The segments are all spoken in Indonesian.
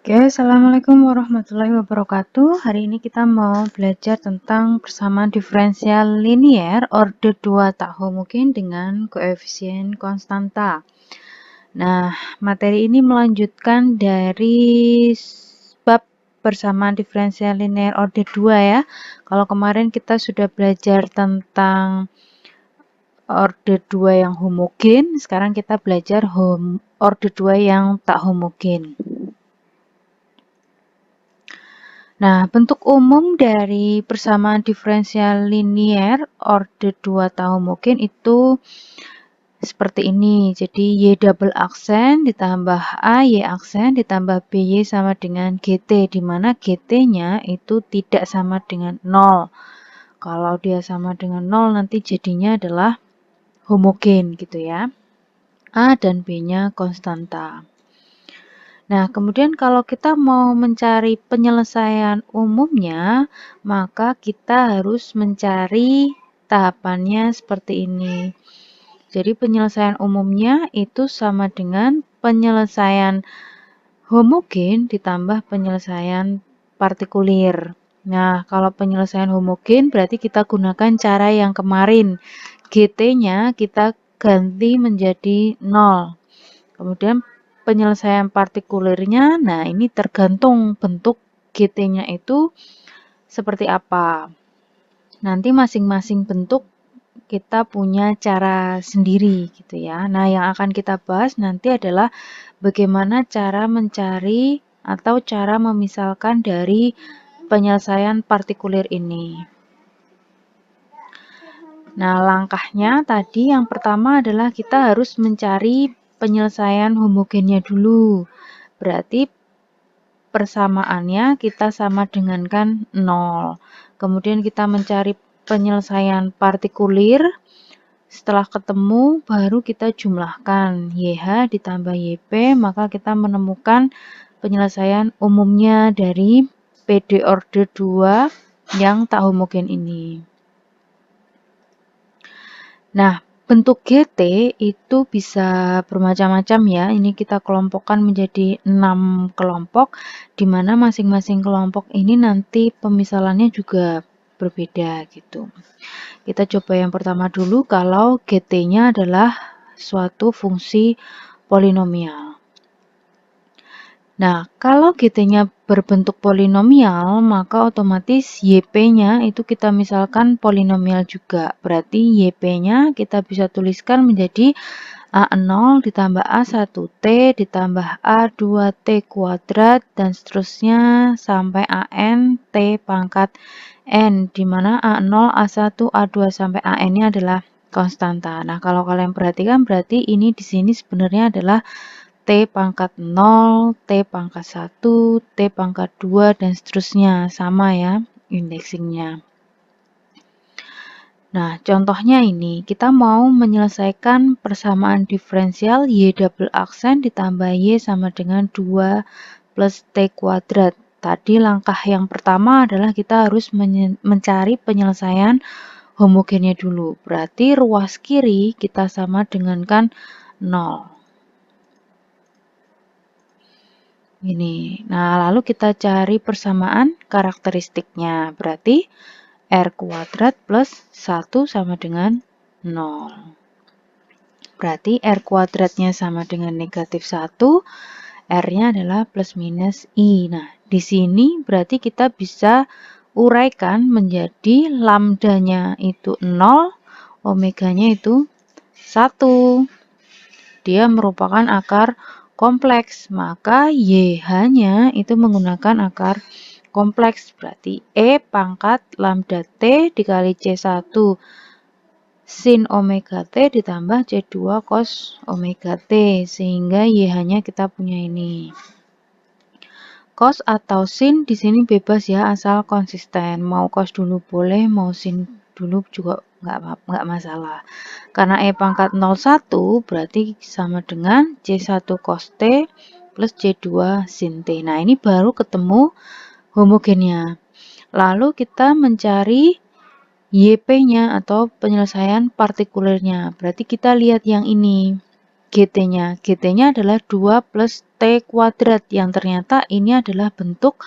Oke, Assalamualaikum warahmatullahi wabarakatuh. Hari ini kita mau belajar tentang persamaan diferensial linier orde 2 tak homogen dengan koefisien konstanta. Nah, materi ini melanjutkan dari bab persamaan diferensial linier orde 2 ya. Kalau kemarin kita sudah belajar tentang orde 2 yang homogen, sekarang kita belajar orde 2 yang tak homogen. Nah, bentuk umum dari persamaan diferensial linier orde 2 tak homogen itu seperti ini. Jadi Y double aksen ditambah A, Y aksen ditambah BY sama dengan GT, di mana GT-nya itu tidak sama dengan 0. Kalau dia sama dengan 0 nanti jadinya adalah homogen gitu ya. A dan B-nya konstanta. Nah, kemudian kalau kita mau mencari penyelesaian umumnya, maka kita harus mencari tahapannya seperti ini. Jadi penyelesaian umumnya itu sama dengan penyelesaian homogen ditambah penyelesaian partikulir. Nah, kalau penyelesaian homogen berarti kita gunakan cara yang kemarin. GT-nya kita ganti menjadi 0. Kemudian penyelesaian partikulirnya, nah ini tergantung bentuk GT-nya itu seperti apa. Nanti masing-masing bentuk kita punya cara sendiri gitu ya. Nah, yang akan kita bahas nanti adalah bagaimana cara mencari atau cara memisalkan dari penyelesaian partikulir ini. Nah, langkahnya tadi yang pertama adalah kita harus mencari penyelesaian homogennya dulu. Berarti persamaannya kita sama dengankan 0. Kemudian kita mencari penyelesaian partikulir. Setelah ketemu, baru kita jumlahkan YH ditambah YP, maka kita menemukan penyelesaian umumnya dari PD orde 2 yang tak homogen ini. Nah, bentuk GT itu bisa bermacam-macam ya. Ini kita kelompokkan menjadi 6 kelompok, di mana masing-masing kelompok ini nanti pemisalannya juga berbeda gitu. Kita coba yang pertama dulu kalau GT-nya adalah suatu fungsi polinomial. Nah, kalau GT-nya berbentuk polinomial, maka otomatis YP-nya itu kita misalkan polinomial juga. Berarti YP-nya kita bisa tuliskan menjadi A0 ditambah A1T ditambah A2T kuadrat dan seterusnya sampai AN T pangkat N, di mana A0, A1, A2 sampai AN ini adalah konstanta. Nah, kalau kalian perhatikan berarti ini di sini sebenarnya adalah T pangkat 0, T pangkat 1, T pangkat 2, dan seterusnya. Sama ya indeksingnya. Nah, contohnya ini, kita mau menyelesaikan persamaan diferensial Y double aksen ditambah Y sama dengan 2 plus T kuadrat. Tadi langkah yang pertama adalah kita harus mencari penyelesaian homogennya dulu. Berarti ruas kiri kita sama dengankan 0. Ini. Nah, lalu kita cari persamaan karakteristiknya. Berarti R kuadrat plus 1 sama dengan 0. Berarti R kuadratnya sama dengan negatif 1, R-nya adalah plus minus I. Nah, di sini berarti kita bisa uraikan menjadi lambdanya itu 0, omeganya itu 1. Dia merupakan akar kompleks, maka YH-nya itu menggunakan akar kompleks. Berarti E pangkat lambda T dikali C1 sin omega T ditambah C2 cos omega T, sehingga YH-nya kita punya ini. Cos atau sin di sini bebas ya, asal konsisten. Mau cos dulu boleh, mau sin dulu juga nggak masalah. Karena E pangkat 01 berarti sama dengan C1 cos T plus C2 sin T. Nah, ini baru ketemu homogennya. Lalu kita mencari YP-nya atau penyelesaian partikulernya. Berarti kita lihat yang ini. GT-nya. GT-nya adalah 2 plus T kuadrat yang ternyata ini adalah bentuk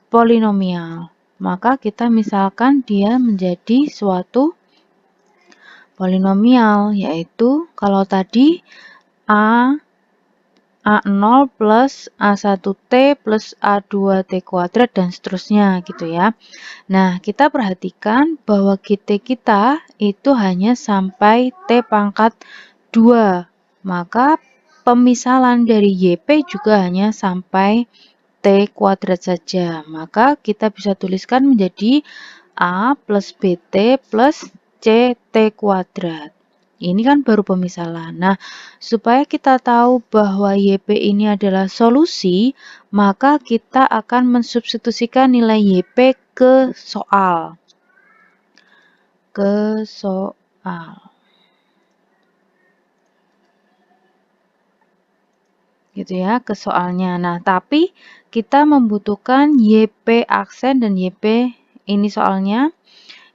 polinomial. Maka kita misalkan dia menjadi suatu polinomial, yaitu kalau tadi A0 plus A1T plus A2T kuadrat dan seterusnya gitu ya. Nah, kita perhatikan bahwa GT kita itu hanya sampai T pangkat 2. Maka pemisalan dari YP juga hanya sampai T kuadrat saja. Maka kita bisa tuliskan menjadi A plus BT plus CT kuadrat. Ini kan baru pemisalan. Nah, supaya kita tahu bahwa YP ini adalah solusi, maka kita akan mensubstitusikan nilai YP ke soal. Gitu ya, ke soalnya. Nah, tapi kita membutuhkan YP aksen dan YP ini soalnya.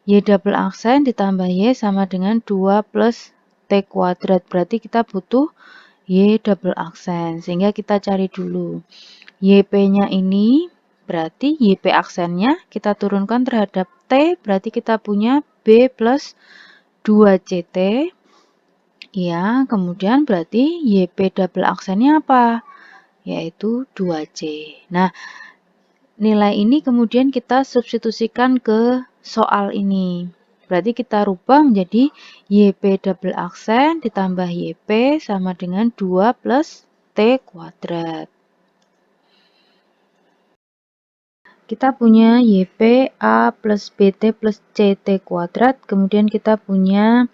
Y double aksen ditambah Y sama dengan 2 plus T kuadrat. Berarti kita butuh Y double aksen. Sehingga kita cari dulu. YP-nya ini berarti YP aksennya kita turunkan terhadap T. Berarti kita punya B plus 2CT. Ya, kemudian berarti YP double aksennya apa? Yaitu 2C. Nah, nilai ini kemudian kita substitusikan ke soal ini. Berarti kita rubah menjadi YP double aksen ditambah YP sama dengan 2 plus T kuadrat. Kita punya YP A plus BT plus CT kuadrat. Kemudian kita punya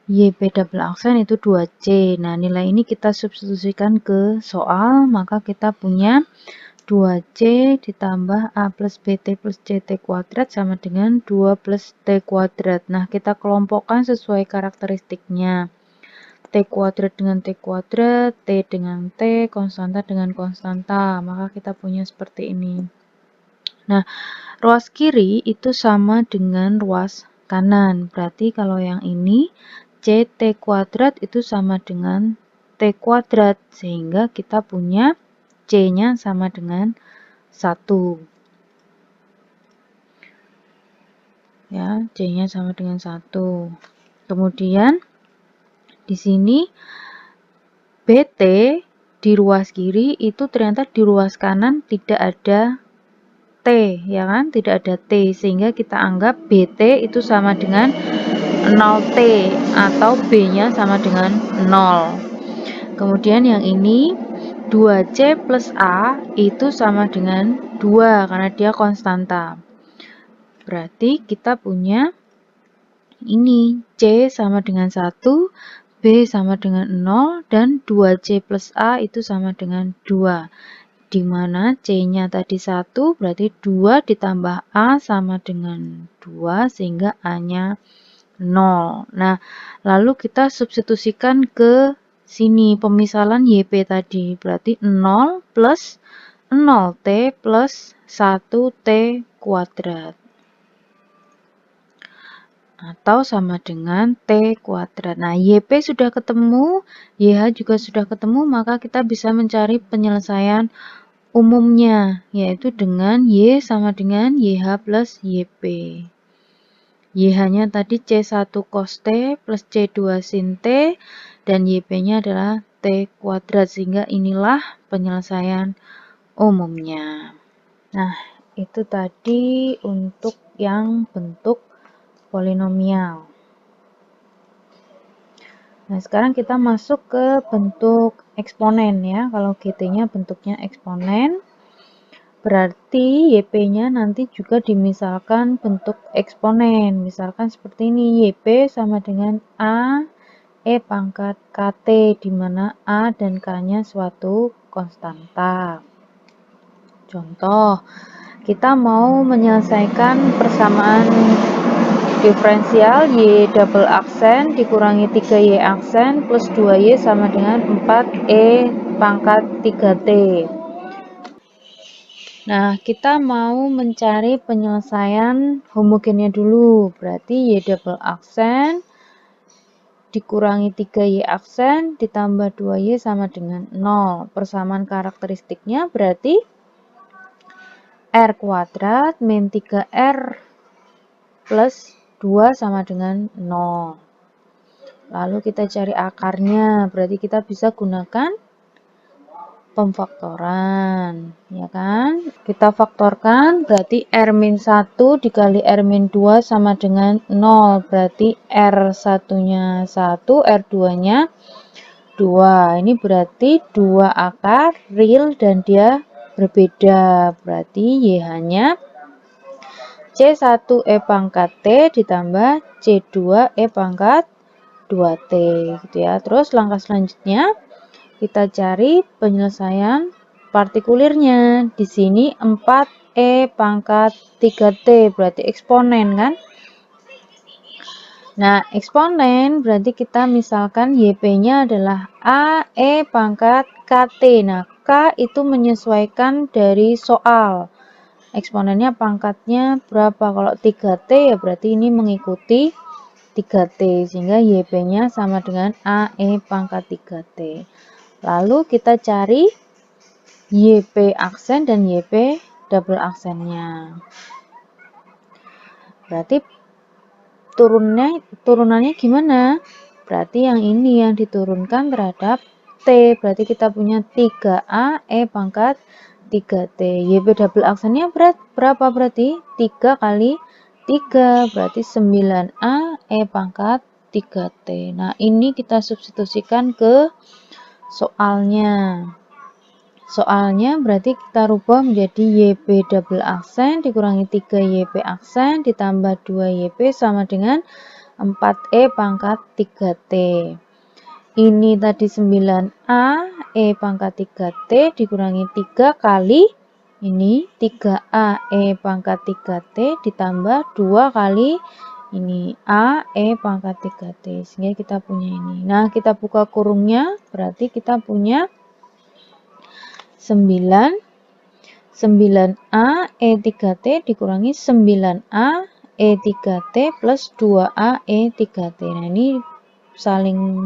YP double aksen itu 2C. Nah, nilai ini kita substitusikan ke soal. Maka kita punya 2C ditambah A plus BT plus CT kuadrat sama dengan 2 plus T kuadrat. Nah, kita kelompokkan sesuai karakteristiknya. T kuadrat dengan T kuadrat, T dengan T, konstanta dengan konstanta. Maka kita punya seperti ini. Nah, ruas kiri itu sama dengan ruas kanan. Berarti kalau yang ini CT kuadrat itu sama dengan T kuadrat. Sehingga kita punya C-nya sama dengan 1. Ya, C-nya sama dengan 1. Kemudian di sini BT di ruas kiri itu ternyata di ruas kanan tidak ada T, ya kan? Tidak ada T, sehingga kita anggap BT itu sama dengan 0T atau B-nya sama dengan 0. Kemudian yang ini 2C plus A itu sama dengan 2 karena dia konstanta. Berarti kita punya ini C sama dengan 1, B sama dengan 0, dan 2C plus A itu sama dengan 2. Di mana C-nya tadi 1, berarti 2 ditambah A sama dengan 2, sehingga A-nya 0. Nah, lalu kita substitusikan ke sini pemisalan YP tadi. Berarti 0 plus 0T plus 1T kuadrat. Atau sama dengan T kuadrat. Nah, YP sudah ketemu, YH juga sudah ketemu, maka kita bisa mencari penyelesaian umumnya, yaitu dengan Y sama dengan YH plus YP. YH-nya tadi C1 cos T plus C2 sin T, dan YP-nya adalah T kuadrat, sehingga inilah penyelesaian umumnya. Nah, itu tadi untuk yang bentuk polinomial. Nah, sekarang kita masuk ke bentuk eksponen ya. Kalau GT-nya bentuknya eksponen, berarti YP-nya nanti juga dimisalkan bentuk eksponen. Misalkan seperti ini, YP sama dengan A E pangkat KT, di mana A dan K-nya suatu konstanta. Contoh, kita mau menyelesaikan persamaan diferensial Y double aksen dikurangi 3Y aksen plus 2Y sama dengan 4E pangkat 3T. Nah, kita mau mencari penyelesaian homogennya dulu. Berarti Y double aksen dikurangi 3Y aksen ditambah 2Y sama dengan 0. Persamaan karakteristiknya berarti R kuadrat min 3R plus 2 sama dengan 0. Lalu kita cari akarnya, berarti kita bisa gunakan pemfaktoran, ya kan? Kita faktorkan, berarti R-1 dikali R-2 sama dengan 0, berarti R1-nya 1, R2-nya 2. Ini berarti 2 akar real dan dia berbeda, berarti Y-nya C1E pangkat T ditambah C2E pangkat 2T gitu ya. Terus langkah selanjutnya kita cari penyelesaian partikulirnya. Di sini 4E pangkat 3T berarti eksponen kan? Nah, eksponen berarti kita misalkan YP-nya adalah AE pangkat KT. Nah, K itu menyesuaikan dari soal. Eksponennya pangkatnya berapa? Kalau 3T ya berarti ini mengikuti 3T, sehingga YP-nya sama dengan AE pangkat 3T. Lalu kita cari YP aksen dan YP double aksennya. Berarti turunannya gimana? Berarti yang ini yang diturunkan terhadap T. Berarti kita punya 3A E pangkat 3T. YP double aksennya berapa berarti? 3 kali 3 berarti 9A E pangkat 3T. Nah, ini kita substitusikan ke soalnya. Soalnya berarti kita rubah menjadi YP double aksen dikurangi 3YP aksen ditambah 2YP sama dengan 4E pangkat 3T. Ini tadi 9A E pangkat 3T dikurangi 3 kali ini 3A E pangkat 3T ditambah 2 kali ini A E pangkat 3T, sehingga kita punya ini. Nah, kita buka kurungnya, berarti kita punya 9A E3T dikurangi 9A E3T plus 2A E3T. Nah, ini saling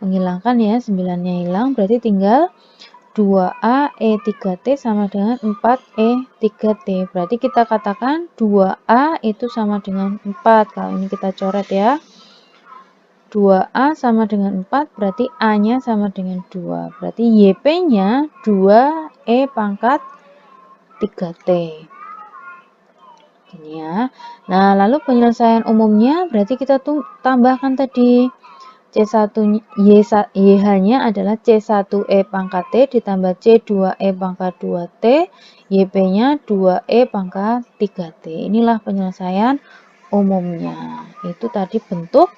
menghilangkan ya, 9-nya hilang, berarti tinggal 2A E3T sama dengan 4E3T. Berarti kita katakan 2A itu sama dengan 4. Kalau ini kita coret ya. 2A sama dengan 4, berarti A-nya sama dengan 2. Berarti YP-nya 2E pangkat 3T. Gini ya. Nah, lalu penyelesaian umumnya berarti kita tambahkan tadi C1 YH-nya adalah C1E pangkat T ditambah C2E pangkat 2T, YP-nya 2E pangkat 3T. Inilah penyelesaian umumnya. Itu tadi bentuk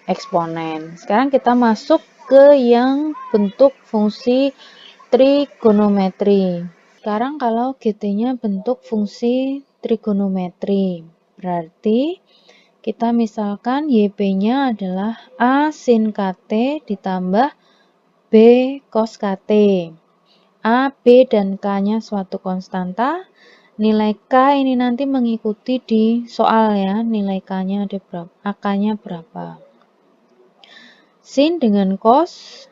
eksponen. Sekarang kita masuk ke yang bentuk fungsi trigonometri. Sekarang kalau GT-nya bentuk fungsi trigonometri, berarti kita misalkan YP-nya adalah A sin KT ditambah B cos KT. A, B, dan K-nya suatu konstanta. Nilai K ini nanti mengikuti di soal ya, nilai K-nya ada berapa, AK-nya berapa. Sin dengan cos,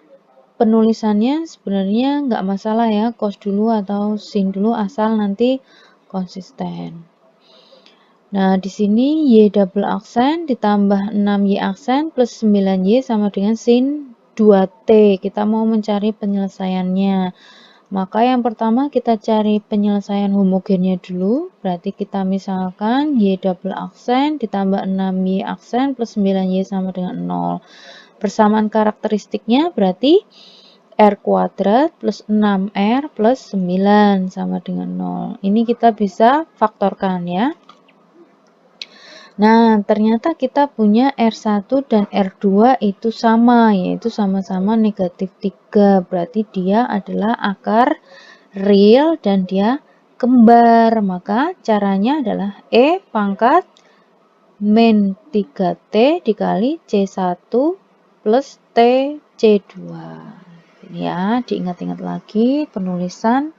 penulisannya sebenarnya nggak masalah ya, cos dulu atau sin dulu asal nanti konsisten. Nah, di sini Y double aksen ditambah 6Y aksen plus 9Y sama dengan sin 2T. Kita mau mencari penyelesaiannya. Maka yang pertama kita cari penyelesaian homogennya dulu. Berarti kita misalkan Y double aksen ditambah 6Y aksen plus 9Y sama dengan 0. Persamaan karakteristiknya berarti R kuadrat plus 6R plus 9 sama dengan 0. Ini kita bisa faktorkan ya. Nah, ternyata kita punya R1 dan R2 itu sama, yaitu sama-sama negatif 3. Berarti dia adalah akar real dan dia kembar. Maka caranya adalah E pangkat min 3T dikali C1 plus T C2. Ini ya, diingat-ingat lagi penulisan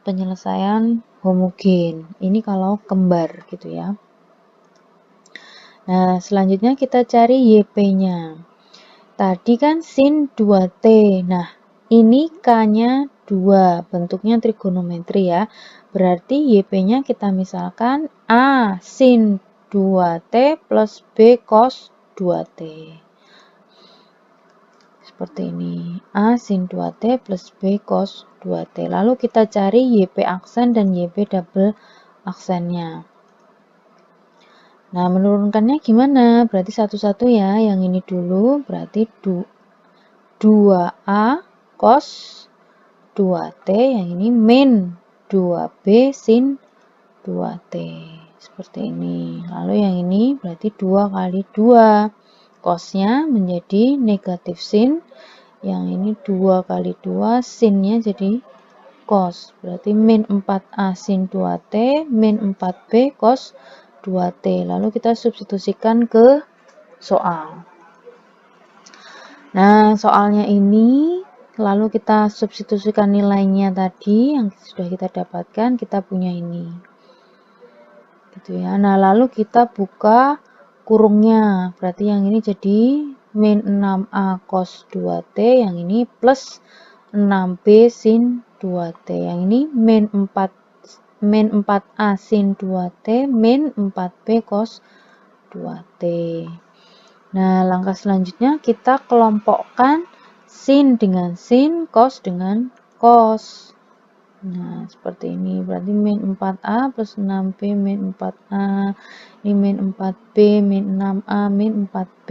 penyelesaian homogen. Ini kalau kembar gitu ya. Nah, selanjutnya kita cari YP-nya. Tadi kan sin 2T. Nah, ini K-nya 2. Bentuknya trigonometri ya. Berarti YP-nya kita misalkan A sin 2T plus B cos 2T. Seperti ini. A sin 2T plus B cos 2T. Lalu kita cari YP aksen dan YP double aksennya. Nah, menurunkannya gimana? Berarti satu-satu ya. Yang ini dulu berarti 2A cos 2T. Yang ini min 2B sin 2T. Seperti ini. Lalu yang ini berarti 2 kali 2. Cosnya menjadi negatif sin. Yang ini 2 kali 2. Sinnya jadi cos. Berarti min 4A sin 2T. Min 4B cos 2T. Lalu kita substitusikan ke soal. Nah, soalnya ini lalu kita substitusikan nilainya tadi yang sudah kita dapatkan, kita punya ini. Gitu ya. Nah, lalu kita buka kurungnya. Berarti yang ini jadi min 6A cos 2T, yang ini plus 6B sin 2T. Yang ini min 4A sin 2T min 4B cos 2T. Nah, langkah selanjutnya kita kelompokkan sin dengan sin, cos dengan cos. Nah, seperti ini. Berarti min 4A plus 6B min 4A. Ini min 4B min 6A min 4B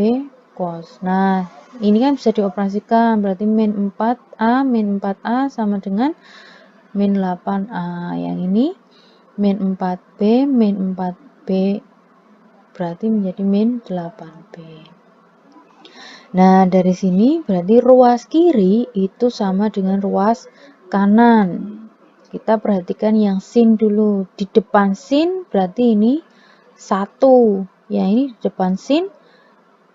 cos. Nah, ini kan bisa dioperasikan. Berarti min 4A min 4A sama dengan min 8A. Yang ini min 4B min 4B berarti menjadi min 8B. Nah, dari sini berarti ruas kiri itu sama dengan ruas kanan. Kita perhatikan yang sin dulu. Di depan sin berarti ini 1. Yang ini di depan sin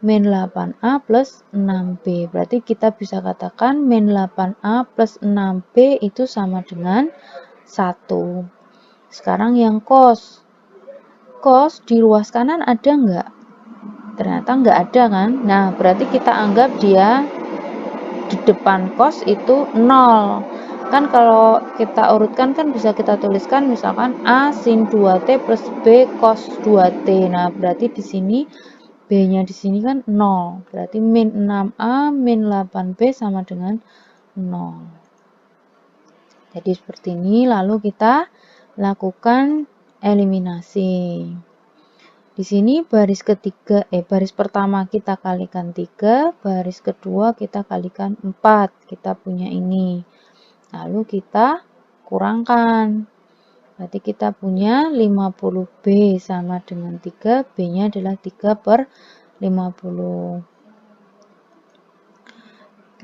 min 8A plus 6B. Berarti kita bisa katakan min 8A plus 6B itu sama dengan 1. Sekarang yang cos. Cos di ruas kanan ada enggak? Ternyata enggak ada kan? Nah, berarti kita anggap dia di depan cos itu 0. Kan kalau kita urutkan kan bisa kita tuliskan misalkan A sin 2T plus B cos 2T. Nah, berarti di sini B-nya di sini kan 0. Berarti min 6A min 8B sama dengan 0. Jadi seperti ini, lalu kita lakukan eliminasi. Di sini baris pertama kita kalikan 3, baris kedua kita kalikan 4. Kita punya ini. Lalu kita kurangkan. Berarti kita punya 50B sama dengan 3. B-nya adalah 3 per 50.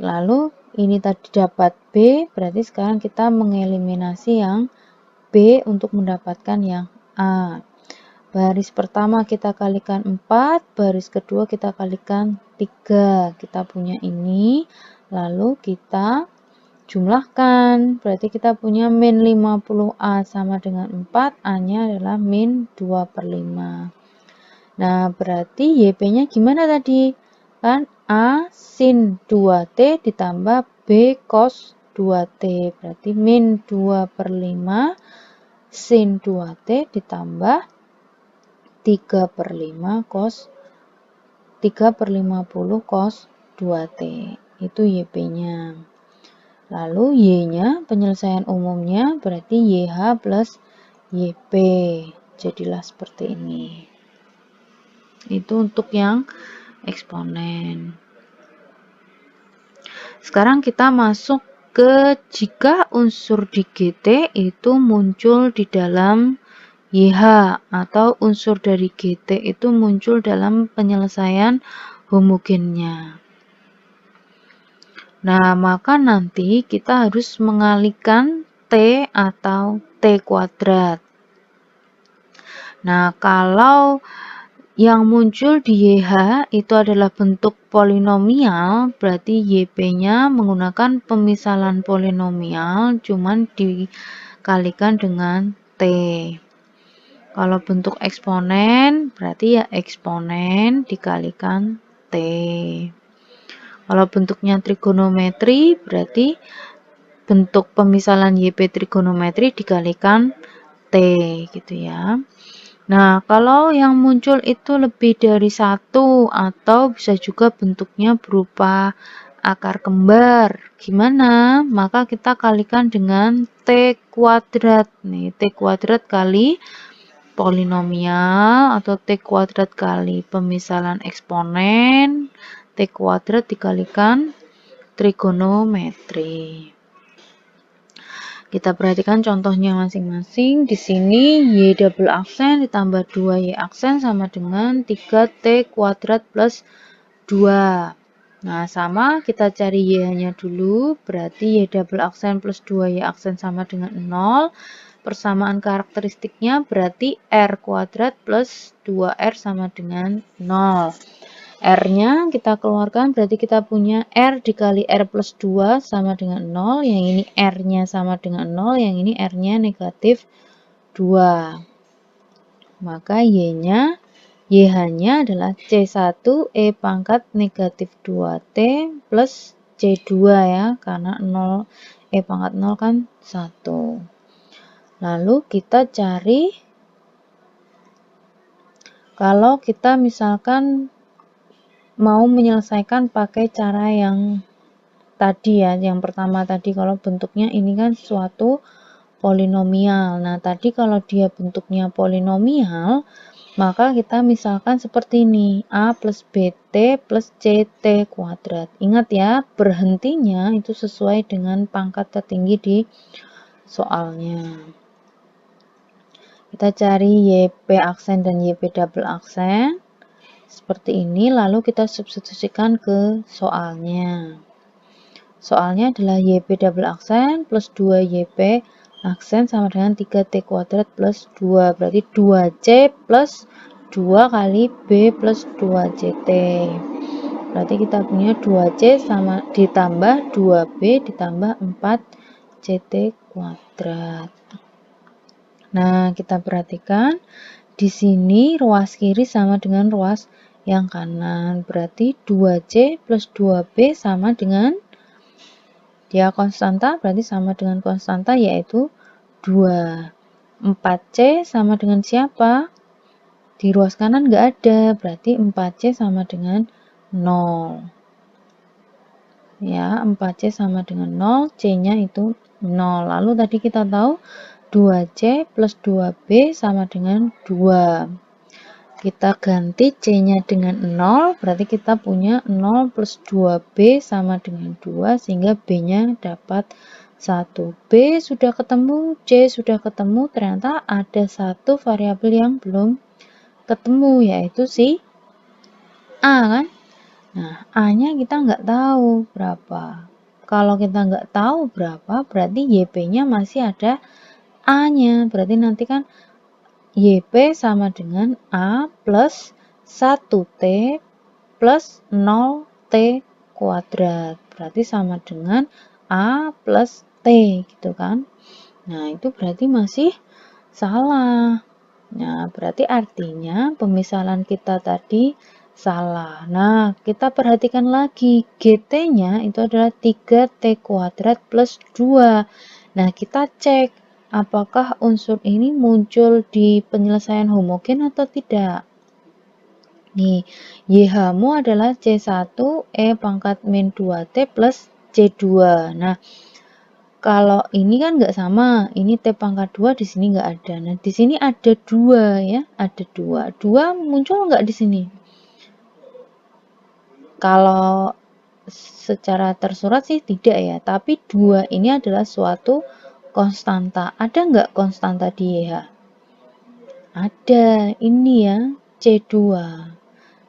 Lalu ini tadi dapat B. Berarti sekarang kita mengeliminasi yang B untuk mendapatkan yang A. Baris pertama kita kalikan 4, baris kedua kita kalikan 3. Kita punya ini. Lalu kita jumlahkan. Berarti kita punya min 50A sama dengan 4. A-nya adalah min 2 per 5. Nah, berarti YP-nya gimana tadi? Kan A sin 2T ditambah B cos 2T. Berarti min 2 per 5 sin 2T ditambah 3 per 5 cos 3 per 50 cos 2T. Itu YP-nya. Lalu Y-nya penyelesaian umumnya berarti YH plus YP. Jadilah seperti ini. Itu untuk yang eksponen. Sekarang kita masuk ke jika unsur di GT itu muncul di dalam YH atau unsur dari GT itu muncul dalam penyelesaian homogennya. Nah, maka nanti kita harus mengalihkan T atau T kuadrat. Nah, kalau yang muncul di YH itu adalah bentuk polinomial, berarti YP-nya menggunakan pemisalan polinomial, cuman dikalikan dengan T. Kalau bentuk eksponen berarti ya eksponen dikalikan T. Kalau bentuknya trigonometri berarti bentuk pemisalan YP trigonometri dikalikan T gitu ya. Nah, kalau yang muncul itu lebih dari satu atau bisa juga bentuknya berupa akar kembar. Gimana? Maka kita kalikan dengan T kuadrat. Nih, T kuadrat kali polinomial atau T kuadrat kali pemisalan eksponen. T kuadrat dikalikan trigonometri. Kita perhatikan contohnya masing-masing. Di sini Y double aksen ditambah 2Y aksen sama dengan 3T kuadrat plus 2. Nah, sama kita cari Y-nya dulu. Berarti Y double aksen plus 2Y aksen sama dengan 0. Persamaan karakteristiknya berarti R kuadrat plus 2R sama dengan 0. R-nya kita keluarkan berarti kita punya R dikali R plus 2 sama dengan 0. Yang ini R-nya sama dengan 0. Yang ini R-nya negatif 2. Maka Y-nya YH-nya adalah C1 E pangkat negatif 2T plus C2 ya. Karena 0 E pangkat 0 kan 1. Lalu kita cari kalau kita misalkan mau menyelesaikan pakai cara yang tadi ya, yang pertama tadi kalau bentuknya ini kan suatu polinomial. Nah, tadi kalau dia bentuknya polinomial, maka kita misalkan seperti ini, A plus BT plus CT kuadrat. Ingat ya, berhentinya itu sesuai dengan pangkat tertinggi di soalnya. Kita cari YP aksen dan YP double aksen. Seperti ini, lalu kita substitusikan ke soalnya. Soalnya adalah YP double aksen plus 2YP aksen sama dengan 3T kuadrat plus 2. Berarti 2C plus 2 kali B plus 2CT. Berarti kita punya 2C sama ditambah 2B ditambah 4CT kuadrat. Nah, kita perhatikan di sini ruas kiri sama dengan ruas yang kanan. Berarti 2C plus 2B sama dengan dia konstanta, berarti sama dengan konstanta yaitu 2. 4C sama dengan siapa? Di ruas kanan nggak ada, berarti 4C sama dengan 0. Ya, 4C sama dengan 0, C-nya itu 0. Lalu tadi kita tahu 2C plus 2B sama dengan 2. Kita ganti C-nya dengan 0, berarti kita punya 0 plus 2B sama dengan 2, sehingga B-nya dapat 1. B sudah ketemu, C sudah ketemu, ternyata ada satu variabel yang belum ketemu, yaitu si A kan? Nah, A-nya kita nggak tahu berapa. Kalau kita nggak tahu berapa, berarti YP-nya masih ada A-nya. Berarti nanti kan YP sama dengan A plus 1T plus 0T kuadrat. Berarti sama dengan A plus T gitu kan. Nah, itu berarti masih salah. Nah, berarti artinya pemisalan kita tadi salah. Nah, kita perhatikan lagi. GT-nya itu adalah 3T kuadrat plus 2. Nah, kita cek apakah unsur ini muncul di penyelesaian homogen atau tidak. Nih, YH-mu adalah C1 E pangkat min 2T plus C2. Nah, kalau ini kan nggak sama, ini T pangkat 2 di sini nggak ada. Nah, di sini ada 2 ya, ada 2. 2 muncul nggak di sini? Kalau secara tersurat sih tidak ya, tapi 2 ini adalah suatu konstanta. Ada nggak konstanta di YH? Ada, ini ya, C2.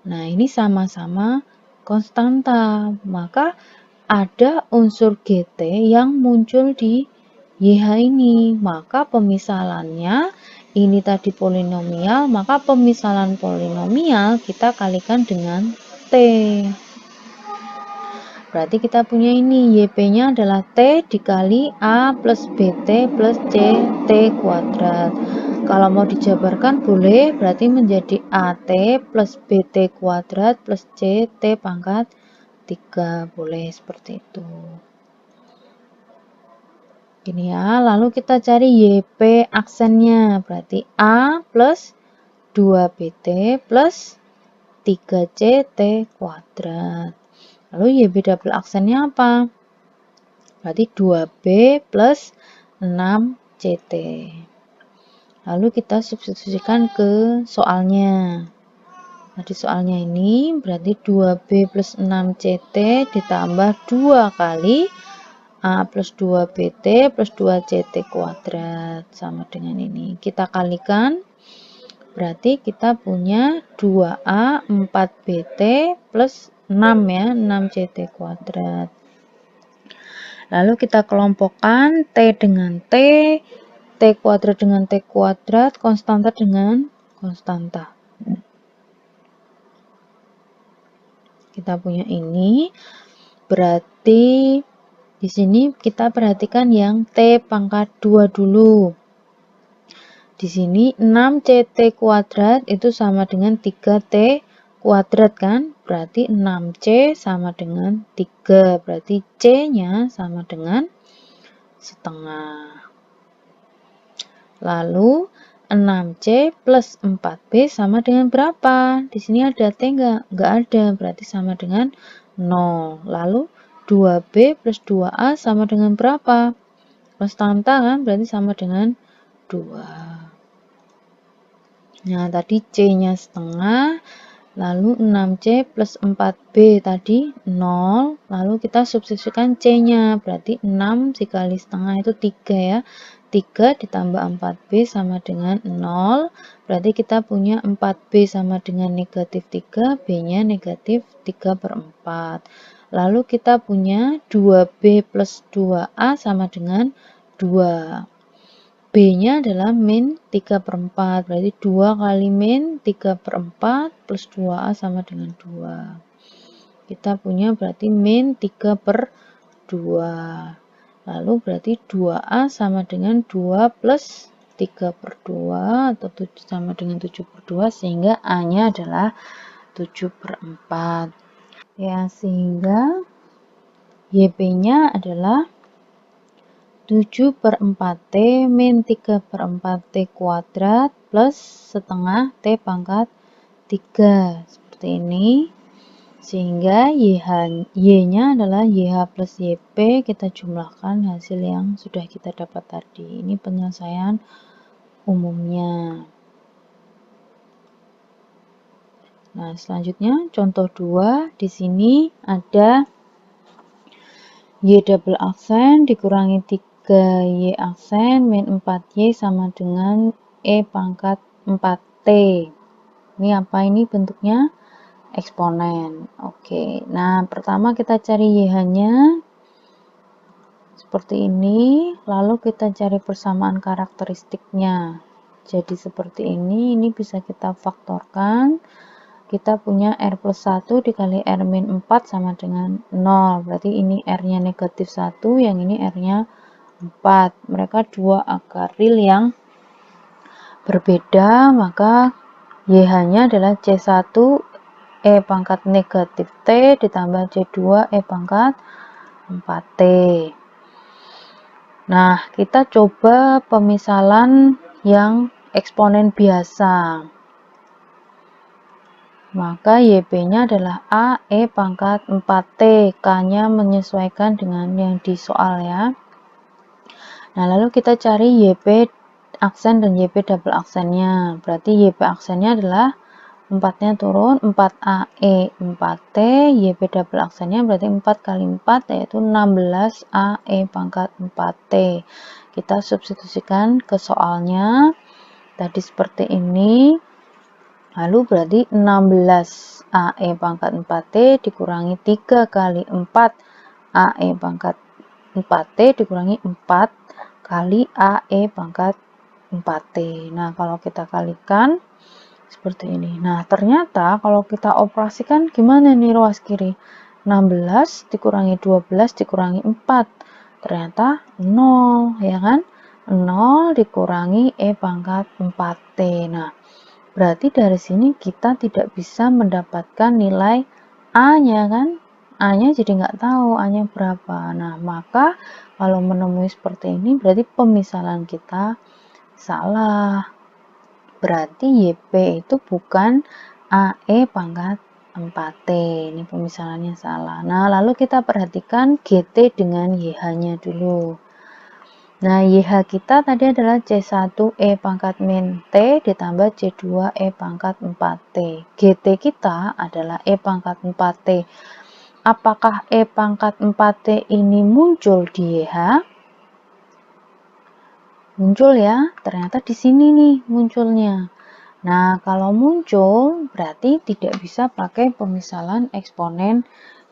Nah, ini sama-sama konstanta. Maka ada unsur GT yang muncul di YH ini. Maka pemisalannya, ini tadi polinomial, maka pemisalan polinomial kita kalikan dengan T. Berarti kita punya ini, YP-nya adalah T dikali A plus BT plus CT kuadrat. Kalau mau dijabarkan boleh, berarti menjadi AT plus BT kuadrat plus CT pangkat 3. Boleh seperti itu. Gini ya, lalu kita cari YP aksennya. Berarti A plus 2BT plus 3CT kuadrat. Lalu YB double aksennya apa? Berarti 2B plus 6CT. Lalu kita substitusikan ke soalnya. Nah, di soalnya ini berarti 2B plus 6CT ditambah 2 kali A plus 2BT plus 2CT kuadrat. Sama dengan ini. Kita kalikan. Berarti kita punya 2A 4BT plus 6 ya, 6CT kuadrat. Lalu kita kelompokkan T dengan T kuadrat dengan T kuadrat, konstanta dengan konstanta. Kita punya ini, berarti di sini kita perhatikan yang T pangkat 2 dulu. Di sini 6CT kuadrat itu sama dengan 3T kuadrat kan? Berarti 6C sama dengan 3. Berarti C-nya sama dengan setengah. Lalu 6C plus 4B sama dengan berapa? Di sini ada T enggak? Enggak ada, berarti sama dengan 0. Lalu 2B plus 2A sama dengan berapa? Konstanta kan? Berarti sama dengan 2. Nah, tadi C-nya setengah. Lalu 6C plus 4B tadi 0. Lalu kita substitusikan C-nya. Berarti 6 dikali setengah itu 3 ya. 3 ditambah 4B sama dengan 0. Berarti kita punya 4B sama dengan negatif 3. B-nya negatif 3/4. Lalu kita punya 2B plus 2A sama dengan 2. B-nya adalah min 3/4. Berarti 2 kali min 3/4 plus 2A sama dengan 2. Kita punya berarti min 3/2. Lalu berarti 2A sama dengan 2 plus 3/2 atau 7 sama dengan 7/2 sehingga A-nya adalah 7/4. Ya, sehingga YP-nya adalah 7/4T min 3/4T kuadrat plus setengah T pangkat 3. Seperti ini. Sehingga Y-nya adalah YH plus YP, kita jumlahkan hasil yang sudah kita dapat tadi. Ini penyelesaian umumnya. Nah, selanjutnya contoh 2. Di sini ada Y double aksen dikurangi 3Y aksen min 4Y sama dengan E pangkat 4T. Ini apa ini bentuknya? Eksponen. Oke, nah pertama kita cari YH-nya seperti ini, lalu kita cari persamaan karakteristiknya. Jadi seperti ini bisa kita faktorkan. Kita punya R plus 1 dikali R min 4 sama dengan 0. Berarti ini R-nya negatif 1, yang ini R-nya 4. Mereka dua akar real yang berbeda, maka YH-nya adalah C1 E pangkat negatif T ditambah C2 E pangkat 4T. Nah, kita coba pemisalan yang eksponen biasa. Maka YP-nya adalah A E pangkat 4T. K-nya menyesuaikan dengan yang di soal ya. Nah, lalu kita cari YP aksen dan YP double aksennya. Berarti YP aksennya adalah 4-nya turun, 4AE 4T, YP double aksennya berarti 4 kali 4 yaitu 16AE pangkat 4T. Kita substitusikan ke soalnya. Tadi seperti ini. Lalu berarti 16AE pangkat 4T dikurangi 3 kali 4AE pangkat 4T dikurangi 4 kali AE pangkat 4T. Nah, kalau kita kalikan seperti ini. Nah, ternyata kalau kita operasikan gimana nih ruas kiri? 16 dikurangi 12 dikurangi 4. Ternyata 0, ya kan? 0 dikurangi E pangkat 4T. Nah, berarti dari sini kita tidak bisa mendapatkan nilai A-nya kan? A-nya jadi nggak tahu A-nya berapa. Nah, maka kalau menemui seperti ini berarti pemisalan kita salah. Berarti YP itu bukan AE pangkat 4T. Ini pemisalannya salah. Nah, lalu kita perhatikan GT dengan YH-nya dulu. Nah, YH kita tadi adalah C1E pangkat min T ditambah C2E pangkat 4T. GT kita adalah E pangkat 4T. Apakah E pangkat 4T ini muncul di YH? Muncul ya, ternyata di sini nih munculnya. Nah, kalau muncul berarti tidak bisa pakai pemisalan eksponen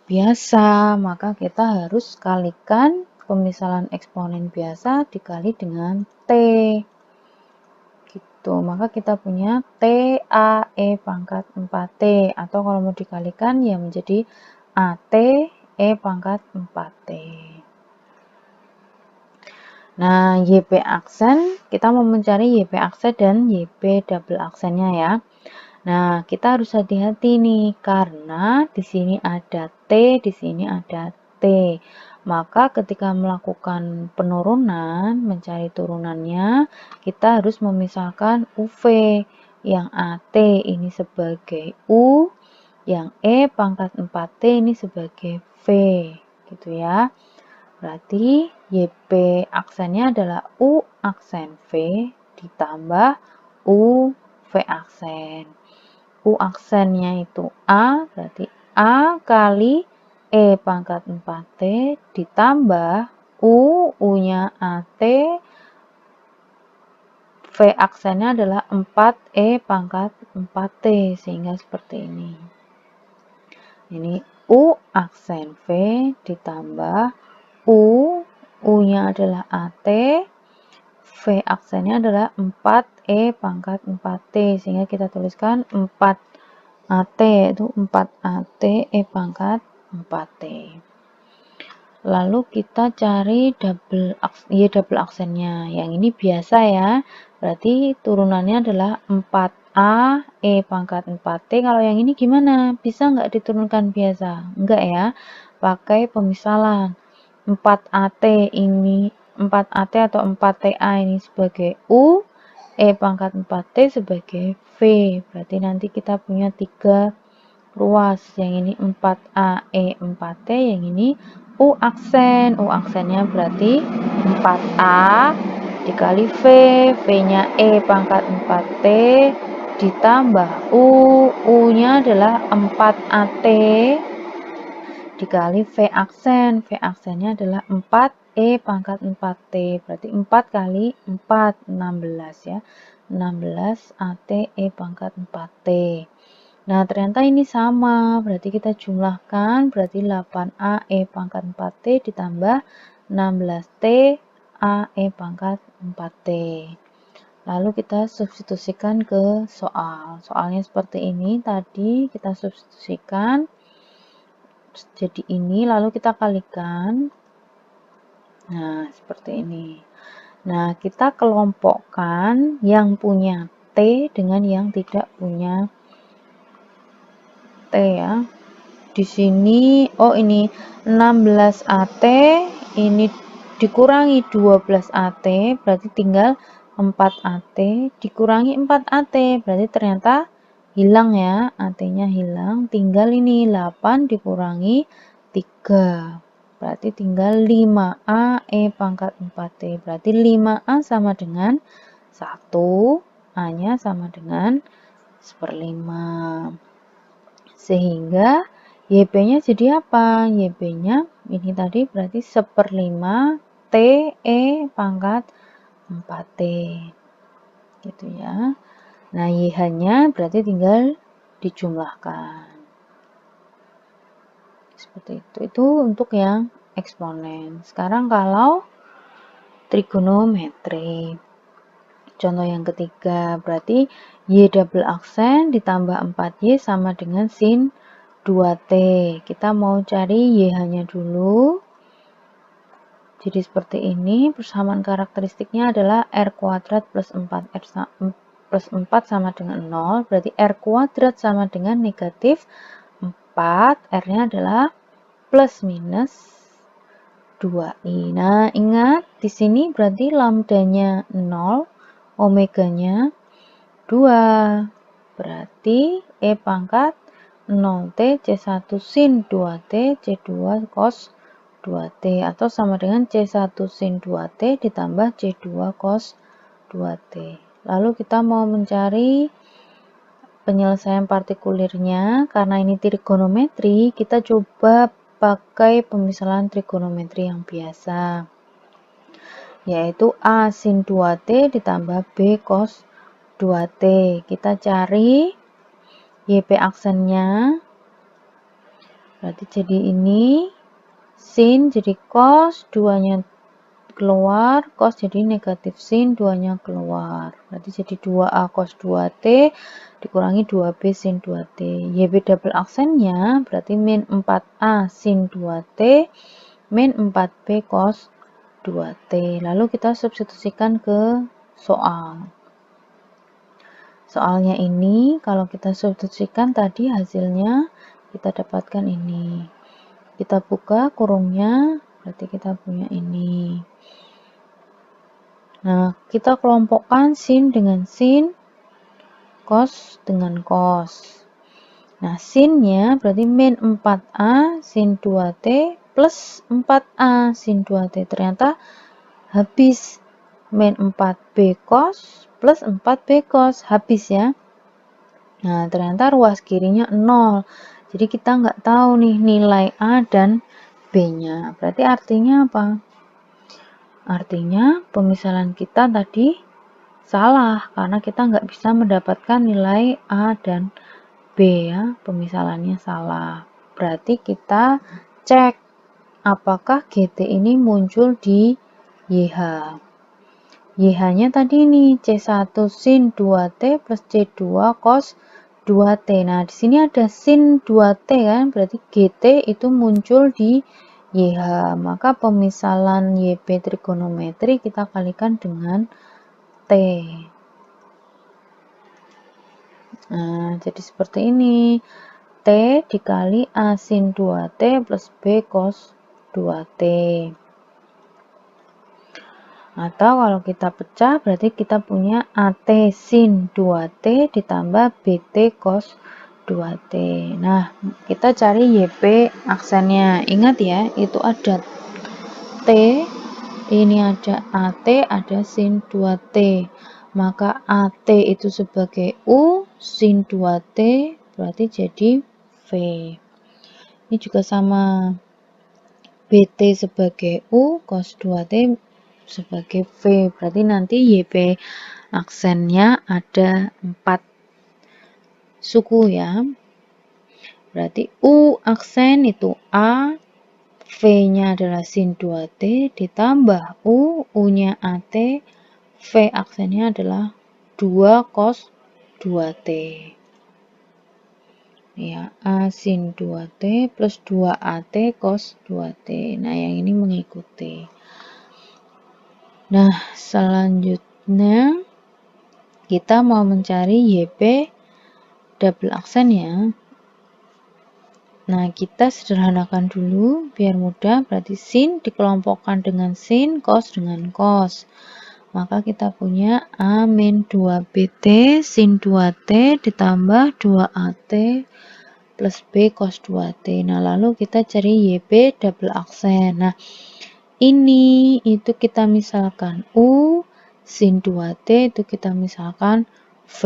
biasa, maka kita harus kalikan pemisalan eksponen biasa dikali dengan T. Gitu. Maka kita punya TAE pangkat 4T, atau kalau mau dikalikan ya menjadi AT E pangkat 4T. Nah, YP aksen, kita mau mencari YP aksen dan YP double aksennya ya. Nah, kita harus hati-hati nih karena di sini ada T, di sini ada T. Maka ketika melakukan penurunan, mencari turunannya, kita harus memisahkan UV. Yang AT ini sebagai U, yang E pangkat 4T ini sebagai V. Gitu ya. Berarti YP aksennya adalah U aksen V ditambah U V aksen. U aksennya itu A, berarti A kali E pangkat 4T ditambah U-nya AT, V aksennya adalah 4E pangkat 4T, sehingga seperti ini. Ini U aksen V ditambah U-nya adalah AT, V aksennya adalah 4E pangkat 4T, sehingga kita tuliskan 4AT, itu 4AT E pangkat 4T. Lalu kita cari double aksennya. Yang ini biasa ya, berarti turunannya adalah 4A E pangkat 4T. Kalau yang ini gimana? Bisa nggak diturunkan biasa? Enggak ya, pakai pemisalan. 4AT ini 4AT atau 4TA ini sebagai U, E pangkat 4T sebagai V. Berarti nanti kita punya 3 ruas. Yang ini 4A, E, 4T, yang ini U aksen. U aksennya berarti 4A dikali V, V-nya E pangkat 4T ditambah U-nya adalah 4AT dikali V aksen. V aksennya adalah 4E pangkat 4T. Berarti 4 kali 4, 16 ya. 16 AT E pangkat 4T. Nah, ternyata ini sama. Berarti kita jumlahkan. Berarti 8A E pangkat 4T ditambah 16T A E pangkat 4T. Lalu kita substitusikan ke soal. Soalnya seperti ini. Tadi kita substitusikan jadi ini, lalu kita kalikan. Nah, seperti ini. Nah, kita kelompokkan yang punya T dengan yang tidak punya T ya. Di sini, oh ini 16AT, ini dikurangi 12AT, berarti tinggal 4AT, dikurangi 4AT, berarti ternyata hilang ya, AT-nya hilang, tinggal ini 8 dikurangi 3, berarti tinggal 5A E pangkat 4T, berarti 5A sama dengan 1, A-nya sama dengan 1/5, sehingga YP-nya jadi apa? YP-nya ini tadi berarti 1/5 T E pangkat 4T, gitu ya. Nah, YH-nya berarti tinggal dijumlahkan. Seperti itu. Itu untuk yang eksponen. Sekarang kalau trigonometri. Contoh yang ketiga, berarti Y double aksen ditambah 4Y sama dengan sin 2T. Kita mau cari YH-nya dulu. Jadi seperti ini, persamaan karakteristiknya adalah R kuadrat plus 4. Plus 4 sama dengan 0, berarti R kuadrat sama dengan negatif 4, R-nya adalah plus minus 2i. Nah, ingat di sini berarti lambdanya 0, omeganya 2. Berarti E pangkat 0T C1 sin 2T C2 cos 2T, atau sama dengan C1 sin 2T ditambah C2 cos 2T. Lalu kita mau mencari penyelesaian partikulirnya. Karena ini trigonometri, kita coba pakai pemisahan trigonometri yang biasa, yaitu A sin 2T ditambah B cos 2T. Kita cari YP aksennya, berarti jadi ini sin jadi cos, 2-nya keluar, cos jadi negatif sin, 2-nya keluar, berarti jadi 2A cos 2T dikurangi 2B sin 2T. YB double aksennya berarti min 4A sin 2T min 4B cos 2T. Lalu kita substitusikan ke soal. Soalnya ini kalau kita substitusikan tadi hasilnya kita dapatkan ini. Kita buka kurungnya, berarti kita punya ini. Nah, kita kelompokkan sin dengan sin, cos dengan cos. Nah, sinnya berarti min 4A sin 2T plus 4A sin 2T. Ternyata habis min 4B cos plus 4B cos, habis ya. Nah, ternyata ruas kirinya 0. Jadi kita nggak tahu nih nilai A dan B-nya. Berarti artinya apa? Artinya pemisahan kita tadi salah, karena kita nggak bisa mendapatkan nilai A dan B ya. Pemisahannya salah. Berarti kita cek apakah GT ini muncul di YH. YH-nya tadi nih C1 sin 2T plus C2 cos 2T. Nah, di sini ada sin 2T kan, berarti GT itu muncul di YH. Maka pemisahan YP trigonometri kita kalikan dengan T. Nah, jadi seperti ini. T dikali A sin 2T plus B cos 2T. Atau kalau kita pecah berarti kita punya AT sin 2T ditambah BT cos 2T. Nah, kita cari YP aksennya. Ingat ya, itu ada T, ini ada AT, ada sin 2T. Maka AT itu sebagai U, sin 2T berarti jadi V. Ini juga sama. BT sebagai U, cos 2T sebagai V. Berarti nanti YP aksennya ada 4 suku ya. Berarti U aksen itu A, V-nya adalah sin 2T ditambah U, U-nya AT, V aksennya adalah 2 cos 2T. Ya, A sin 2T plus 2AT cos 2T. Nah, yang ini mengikuti. Nah, selanjutnya kita mau mencari YP double aksen ya. Nah, kita sederhanakan dulu biar mudah. Berarti sin dikelompokkan dengan sin, cos dengan cos. Maka kita punya A min 2BT sin 2T ditambah 2AT plus B cos 2T. Nah, lalu kita cari YP double aksen. Nah, ini itu kita misalkan U, sin 2T itu kita misalkan V.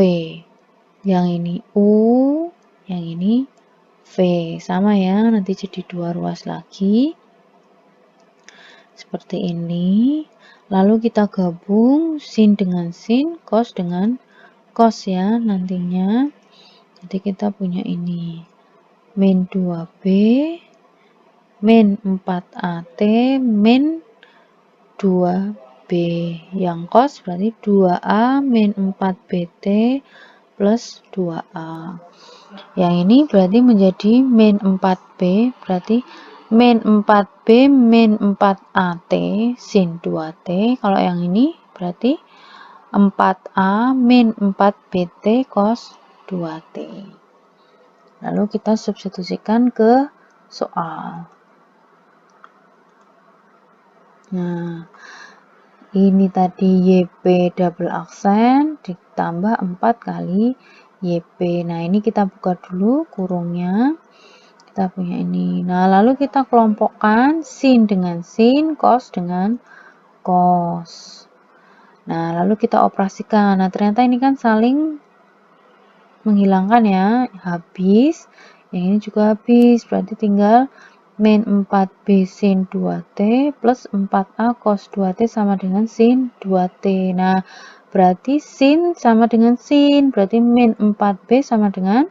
Yang ini U, yang ini V. Sama ya, nanti jadi 2 ruas lagi. Seperti ini. Lalu kita gabung sin dengan sin, cos dengan cos ya nantinya. Jadi kita punya ini. Min 2B min 4AT min 2B. Yang cos berarti 2A min 4BT plus 2A. Yang ini berarti menjadi min 4B, berarti min 4B min 4AT sin 2T. Kalau yang ini berarti 4A min 4BT cos 2T. Lalu kita substitusikan ke soal. Nah, ini tadi YP double aksen ditambah 4 kali YP. Nah, ini kita buka dulu kurungnya. Kita punya ini. Nah, lalu kita kelompokkan sin dengan sin, cos dengan cos. Nah, lalu kita operasikan. Nah, ternyata ini kan saling menghilangkan ya, habis. Yang ini juga habis, berarti tinggal min 4B sin 2T plus 4A cos 2T sama dengan sin 2T. Nah, berarti sin sama dengan sin, berarti min 4B sama dengan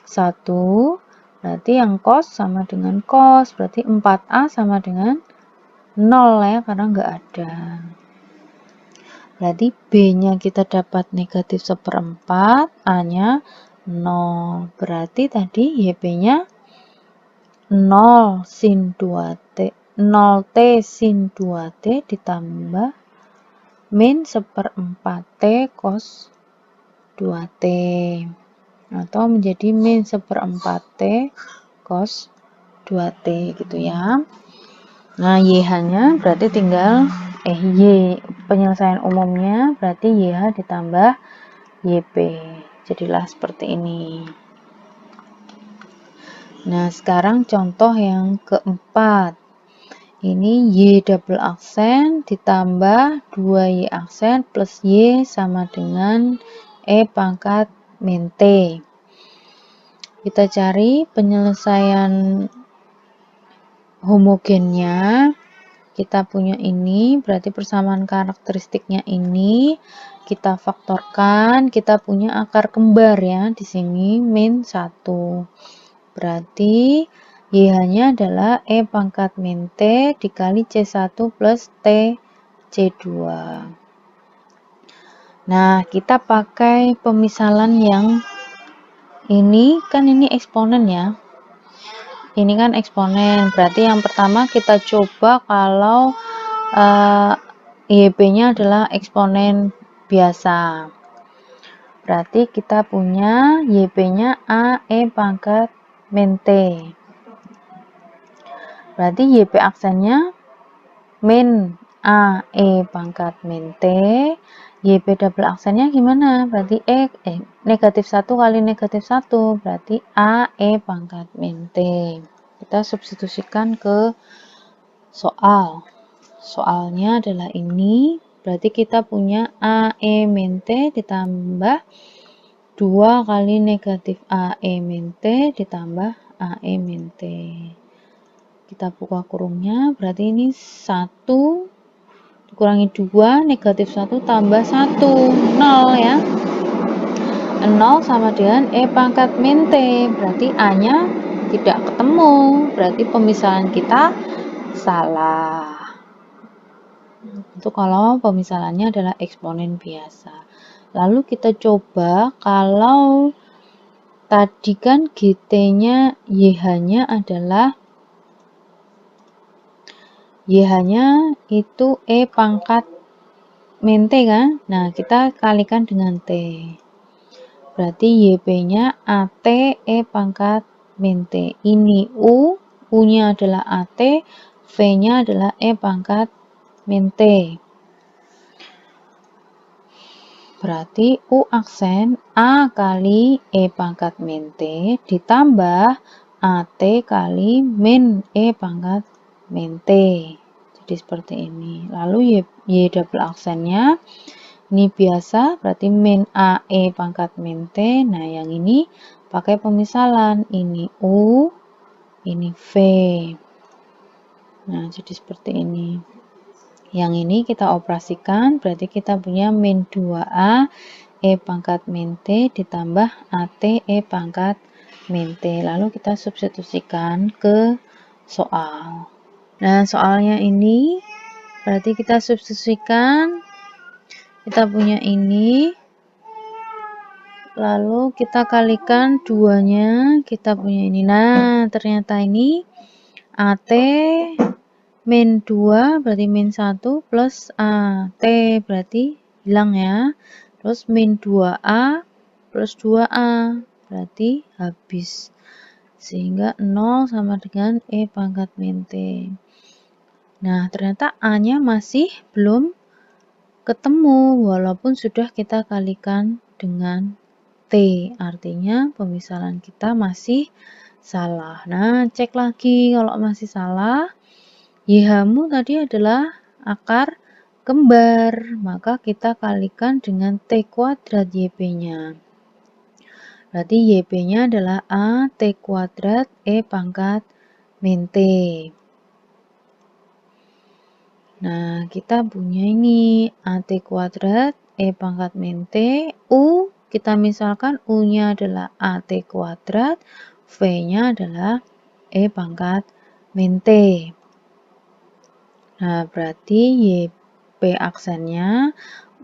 1. Berarti yang cos sama dengan cos, berarti 4A sama dengan 0 ya, karena nggak ada. Berarti B-nya kita dapat negatif 1/4, A-nya 0. Berarti tadi YP-nya 0 sin 2T, 0T sin 2T ditambah min 1/4T cos 2T. Atau menjadi min 1/4T cos 2T gitu ya. Nah, YH-nya berarti tinggal Y penyelesaian umumnya berarti YH ditambah YP. Jadilah seperti ini. Nah, sekarang contoh yang keempat. Ini Y double aksen ditambah 2Y aksen plus Y sama dengan E pangkat min T. Kita cari penyelesaian homogennya. Kita punya ini, berarti persamaan karakteristiknya ini kita faktorkan, kita punya akar kembar ya, di sini min 1. Berarti YH-nya adalah E pangkat min T dikali C1 plus T C2. Nah, kita pakai pemisalan yang ini, kan ini eksponen ya. Ini kan eksponen, berarti yang pertama kita coba kalau YP-nya adalah eksponen biasa. Berarti kita punya YP-nya A E pangkat min T. Berarti YP aksennya min A E pangkat min T. YP double aksennya gimana? Berarti negatif 1 kali negatif 1. Berarti A E pangkat min T. Kita substitusikan ke soal. Soalnya adalah ini. Berarti kita punya AE min T ditambah 2 kali negatif AE min T ditambah AE min T. Kita buka kurungnya. Berarti ini 1 dikurangi 2, negatif 1 tambah 1. 0 ya. 0 sama dengan E pangkat min T. Berarti A-nya tidak ketemu. Berarti pemisahan kita salah. Itu kalau pemisalannya adalah eksponen biasa. Lalu kita coba kalau tadi kan GT-nya YH-nya adalah YH-nya itu E pangkat min T kan? Nah, kita kalikan dengan T. Berarti YP-nya AT E pangkat min T. Ini U, U-nya adalah AT, V-nya adalah E pangkat min T. Berarti U aksen A kali E pangkat min T ditambah AT kali min E pangkat min T. Jadi seperti ini. Lalu Y double aksennya ini biasa, berarti min A E pangkat min T. Nah, yang ini pakai pemisalan. Ini U, ini V. Nah, jadi seperti ini. Yang ini kita operasikan, berarti kita punya min 2A E pangkat min T ditambah AT E pangkat min T. Lalu kita substitusikan ke soal. Nah, soalnya ini berarti kita substitusikan, kita punya ini, lalu kita kalikan 2-nya, kita punya ini. Nah, ternyata ini AT min 2 berarti min 1 plus AT berarti hilang ya. Terus min 2A plus 2A berarti habis. Sehingga 0 sama dengan E pangkat min T. Nah, ternyata A-nya masih belum ketemu walaupun sudah kita kalikan dengan T. Artinya pemisahan kita masih salah. Nah, cek lagi kalau masih salah. YH-mu tadi adalah akar kembar, maka kita kalikan dengan T kuadrat YP-nya. Berarti YP-nya adalah A T kuadrat E pangkat min T. Nah, kita punya ini A T kuadrat E pangkat min T, U kita misalkan U-nya adalah AT kuadrat, V-nya adalah E pangkat min T. Nah, berarti YP aksennya,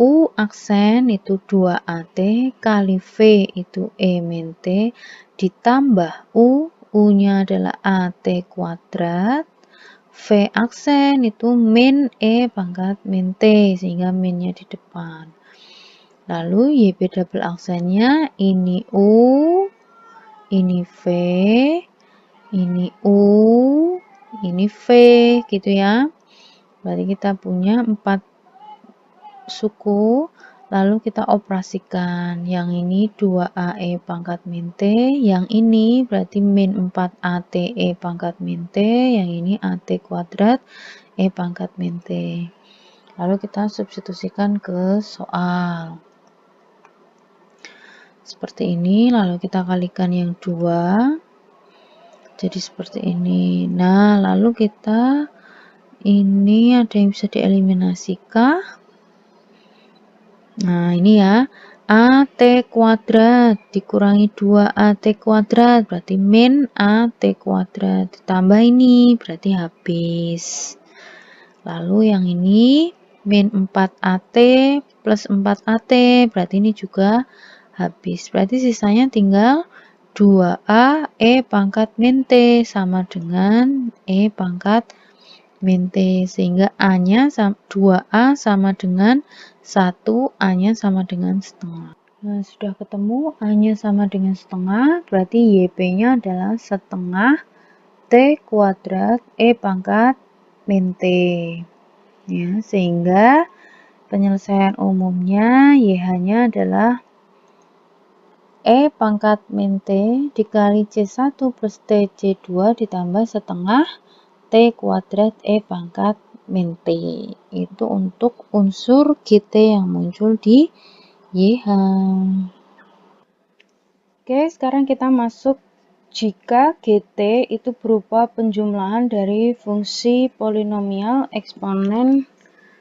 U aksen itu 2AT kali V itu E min T, ditambah U-nya adalah AT kuadrat, V aksen itu min E pangkat min T, sehingga minnya di depan. Lalu YP double aksennya ini U, ini V, ini U, ini V gitu ya. Berarti kita punya 4 suku, lalu kita operasikan. Yang ini 2AE pangkat min T, yang ini berarti min 4ATE pangkat min T, yang ini AT kuadrat E pangkat min T. Lalu kita substitusikan ke soal. Seperti ini, lalu kita kalikan yang 2. Jadi seperti ini. Nah, lalu kita ini ada yang bisa dieliminasi kah? Nah, ini ya. AT kuadrat dikurangi 2AT kuadrat berarti min AT kuadrat. Ditambah ini berarti habis. Lalu yang ini min 4AT plus 4AT berarti ini juga habis. Berarti sisanya tinggal 2A E pangkat min T sama dengan E pangkat min T. Sehingga A-nya 2A sama dengan 1, A-nya sama dengan setengah. Nah, sudah ketemu A-nya sama dengan setengah, berarti YP-nya adalah setengah T kuadrat E pangkat min T. Ya, sehingga penyelesaian umumnya YH-nya adalah E pangkat min T dikali C1 plus T C2 ditambah setengah T kuadrat E pangkat min T. Itu untuk unsur GT yang muncul di YH. Oke, sekarang kita masuk jika GT itu berupa penjumlahan dari fungsi polinomial, eksponen,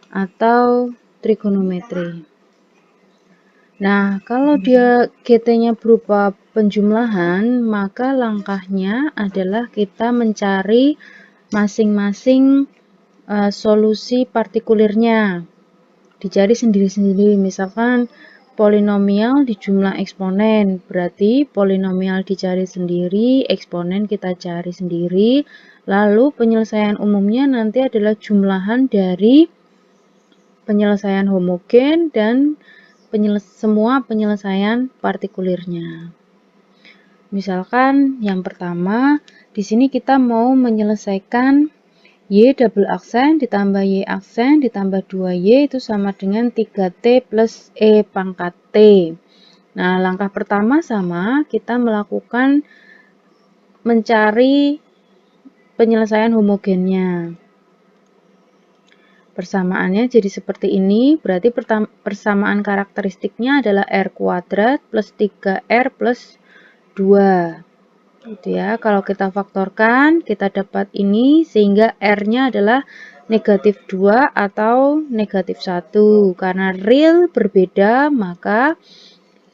atau trigonometri. Nah, kalau dia GT-nya berupa penjumlahan, maka langkahnya adalah kita mencari masing-masing solusi partikulirnya. Dicari sendiri-sendiri, misalkan polinomial di jumlah eksponen, berarti polinomial dicari sendiri, eksponen kita cari sendiri, lalu penyelesaian umumnya nanti adalah jumlahan dari penyelesaian homogen dan semua penyelesaian partikulirnya. Misalkan yang pertama, di sini kita mau menyelesaikan Y double aksen ditambah Y aksen ditambah 2Y itu sama dengan 3T plus E pangkat T. Nah, langkah pertama sama, kita melakukan mencari penyelesaian homogennya. Persamaannya jadi seperti ini, berarti persamaan karakteristiknya adalah R kuadrat plus 3R plus 2. Gitu ya. Kalau kita faktorkan, kita dapat ini sehingga R-nya adalah negatif 2 atau negatif 1. Karena real berbeda, maka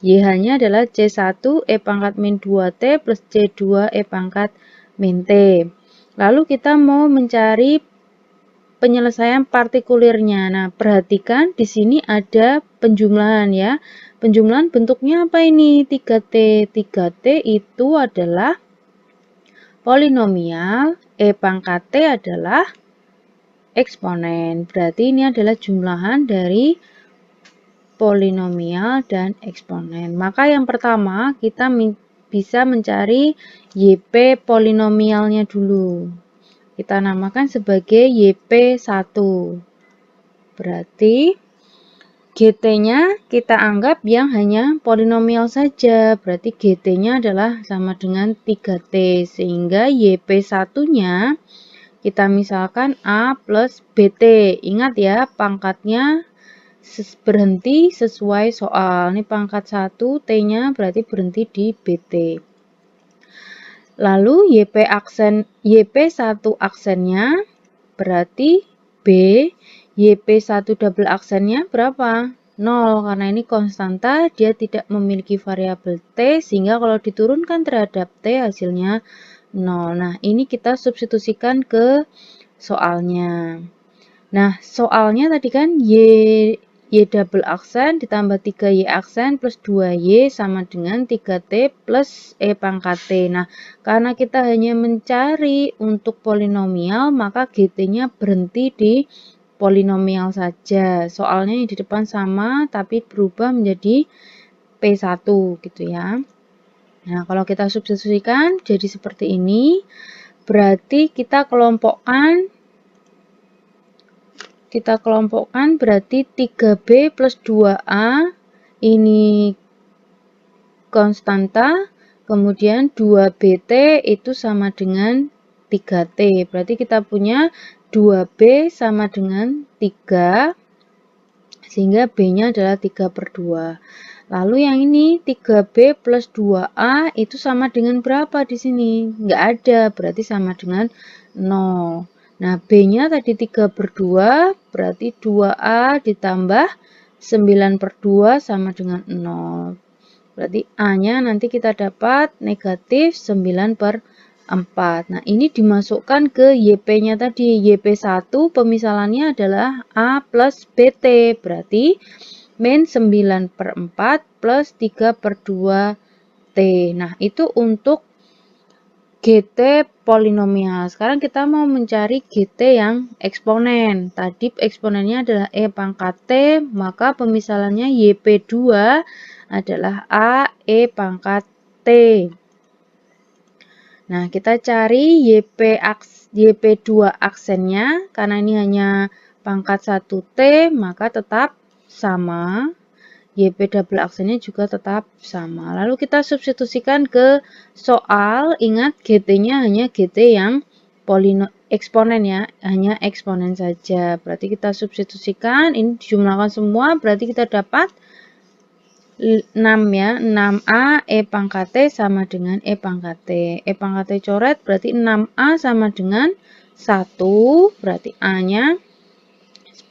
YH-nya adalah C1 E pangkat min 2T plus C2 E pangkat min T. Lalu kita mau mencari penyelesaian partikulirnya. Nah, perhatikan di sini ada penjumlahan ya. Penjumlahan bentuknya apa ini? 3T. 3T itu adalah polinomial, E pangkat T adalah eksponen. Berarti ini adalah jumlahan dari polinomial dan eksponen. Maka yang pertama kita bisa mencari YP polinomialnya dulu. Kita namakan sebagai YP1. Berarti GT-nya kita anggap yang hanya polinomial saja. Berarti GT-nya adalah sama dengan 3T. Sehingga YP1-nya kita misalkan A plus BT. Ingat ya, pangkatnya berhenti sesuai soal. Ini pangkat 1, T-nya berarti berhenti di BT. Lalu YP1 aksennya berarti B. YP1 double aksennya berapa? 0, karena ini konstanta, dia tidak memiliki variabel T, sehingga kalau diturunkan terhadap T hasilnya 0. Nah, ini kita substitusikan ke soalnya. Nah, soalnya tadi kan Y double aksen ditambah 3Y aksen plus 2Y sama dengan 3T plus E pangkat T. Nah, karena kita hanya mencari untuk polinomial, maka GT-nya berhenti di polinomial saja. Soalnya yang di depan sama, tapi berubah menjadi P1 gitu ya. Nah, kalau kita substitusikan jadi seperti ini, berarti kita kelompokkan berarti 3B plus 2A ini konstanta, kemudian 2BT itu sama dengan 3T. Berarti kita punya 2B sama dengan 3, sehingga B-nya adalah 3 per 2. Lalu yang ini 3B plus 2A itu sama dengan berapa di sini? Nggak ada, berarti sama dengan 0. Nah, B-nya tadi 3 per 2, berarti 2A ditambah 9 per 2 sama dengan 0. Berarti A-nya nanti kita dapat negatif 9 per 4. Nah, ini dimasukkan ke YP-nya tadi. YP1 pemisalannya adalah A plus BT. Berarti min 9 per 4 plus 3 per 2 T. Nah, itu untuk GT polinomial. Sekarang kita mau mencari GT yang eksponen. Tadi eksponennya adalah E pangkat T, maka pemisalannya YP2 adalah A E pangkat T. Nah, kita cari YP2 aksennya, karena ini hanya pangkat 1T, maka tetap sama. YP double aksennya juga tetap sama. Lalu kita substitusikan ke soal. Ingat GT-nya hanya GT yang eksponen ya, hanya eksponen saja. Berarti kita substitusikan, ini dijumlahkan semua, berarti kita dapat 6 ya, 6A E pangkat T sama dengan E pangkat T. E pangkat T coret, berarti 6A sama dengan 1, berarti A-nya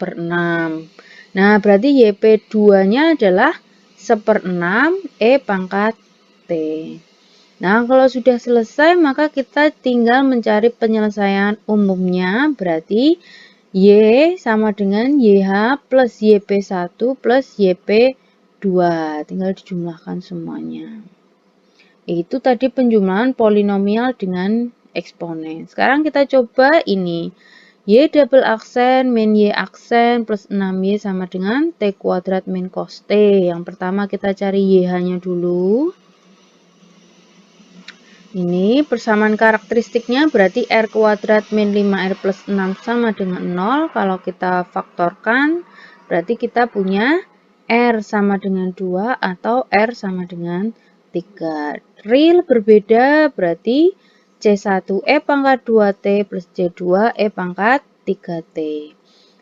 1/6. Nah, berarti YP2-nya adalah 1/6 E pangkat T. Nah, kalau sudah selesai, maka kita tinggal mencari penyelesaian umumnya. Berarti Y sama dengan YH plus YP1 plus YP2. Tinggal dijumlahkan semuanya. Itu tadi penjumlahan polinomial dengan eksponen. Sekarang kita coba ini. Y double aksen min Y aksen plus 6Y sama dengan T kuadrat min cos T. Yang pertama kita cari YH-nya dulu. Ini persamaan karakteristiknya berarti R kuadrat min 5R plus 6 sama dengan 0. Kalau kita faktorkan berarti kita punya R sama dengan 2 atau R sama dengan 3. Real berbeda berarti C1E pangkat 2T plus C2E pangkat 3T.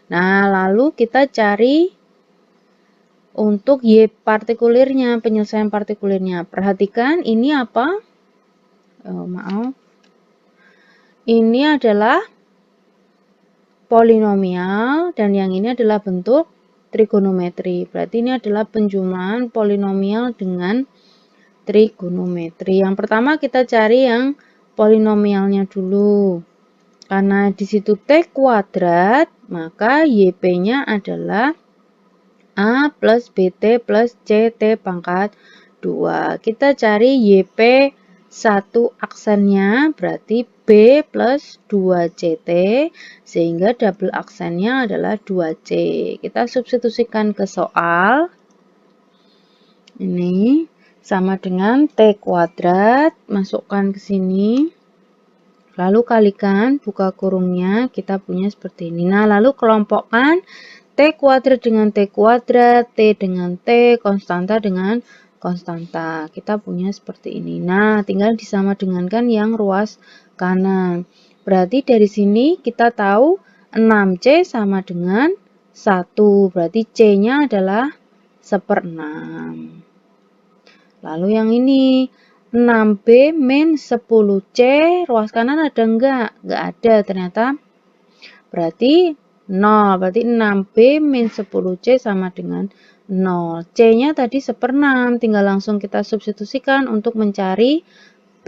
Nah, lalu kita cari untuk Y partikulirnya, penyelesaian partikulirnya. Perhatikan ini apa? Maaf. Ini adalah polinomial dan yang ini adalah bentuk trigonometri. Berarti ini adalah penjumlahan polinomial dengan trigonometri. Yang pertama kita cari yang polinomialnya dulu. Karena di situ T kuadrat, maka YP-nya adalah A plus BT plus CT pangkat 2. Kita cari YP1 satu aksennya berarti B plus 2CT, sehingga double aksennya adalah 2C. Kita substitusikan ke soal. Ini sama dengan T kuadrat, masukkan ke sini. Lalu kalikan, buka kurungnya, kita punya seperti ini. Nah, lalu kelompokkan T kuadrat dengan T kuadrat, T dengan T, konstanta dengan konstanta. Kita punya seperti ini. Nah, tinggal disama dengankan yang ruas kanan. Berarti dari sini kita tahu 6C sama dengan 1. Berarti C-nya adalah 1/6. Lalu yang ini 6B min 10C, ruas kanan ada enggak? Enggak ada ternyata. Berarti 0. Berarti 6B min 10C sama dengan 0. C-nya tadi 1/6. Tinggal langsung kita substitusikan untuk mencari B.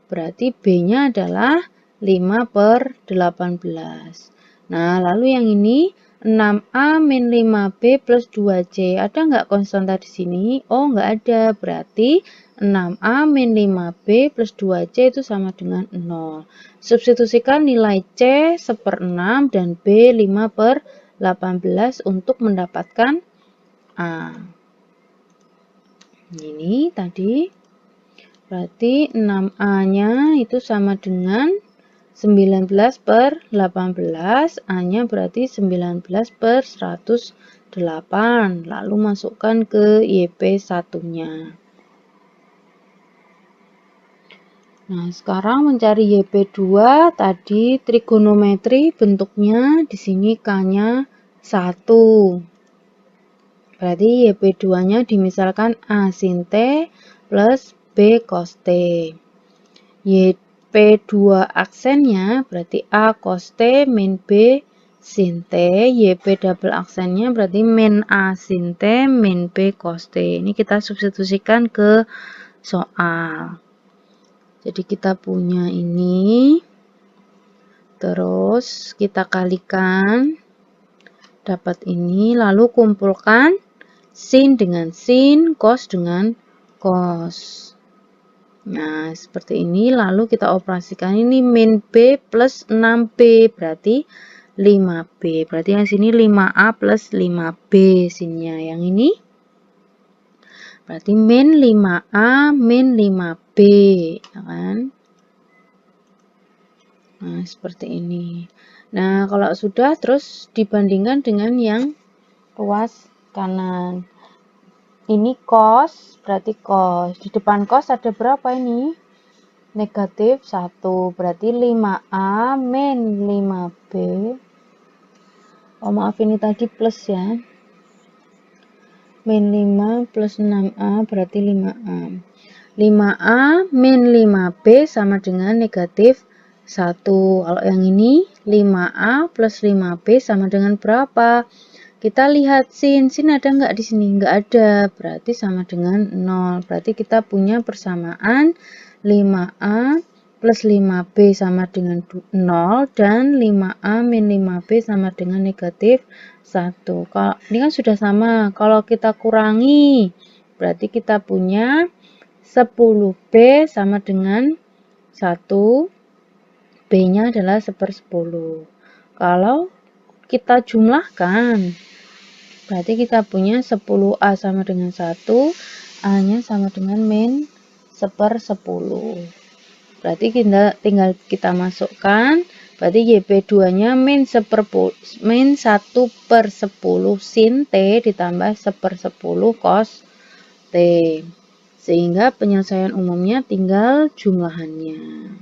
Berarti B-nya adalah 5/18. Nah, lalu yang ini 6A min 5B plus 2C. Ada nggak konstanta di sini? Oh, nggak ada. Berarti 6A min 5B plus 2C itu sama dengan 0. Substitusikan nilai C 1/6 dan B 5/18 untuk mendapatkan A. Ini tadi. Berarti 6A-nya itu sama dengan 19/18, A-nya berarti 19/108. Lalu masukkan ke YP1-nya. Nah, sekarang mencari YP2, tadi trigonometri bentuknya di sini K-nya 1. Berarti YP2-nya dimisalkan A sin T plus B cos T. YP2 aksennya berarti A cos T min B sin T. YP double aksennya berarti min A sin T min B cos T. Ini kita substitusikan ke soal. Jadi kita punya ini. Terus kita kalikan. Dapat ini. Lalu kumpulkan sin dengan sin, cos dengan cos. Nah, seperti ini. Lalu kita operasikan ini min B plus 6B. Berarti 5B. Berarti yang sini 5A plus 5B sinnya. Yang ini berarti min 5A min 5B. Ya kan? Nah, seperti ini. Nah, kalau sudah terus dibandingkan dengan yang ruas kanan. Ini cos, berarti cos. Di depan cos ada berapa ini? Negatif 1. Berarti 5A min 5B. Oh, maaf ini tadi plus ya. Min 5 plus 6A berarti 5A. 5A min 5B sama dengan negatif 1. Kalau yang ini 5A plus 5B sama dengan berapa? Kita lihat sin ada nggak di sini? Nggak ada, berarti sama dengan 0. Berarti kita punya persamaan 5A plus 5B sama dengan 0 dan 5A min 5B sama dengan negatif 1. Kalau ini kan sudah sama, kalau kita kurangi, berarti kita punya 10B sama dengan 1, B-nya adalah 1/10. Kalau kita jumlahkan, berarti kita punya 10A sama dengan 1, A-nya sama dengan min 1/10. Berarti tinggal kita masukkan, berarti YP2-nya min 1/10 sin T ditambah 1/10 cos T. Sehingga penyelesaian umumnya tinggal jumlahannya.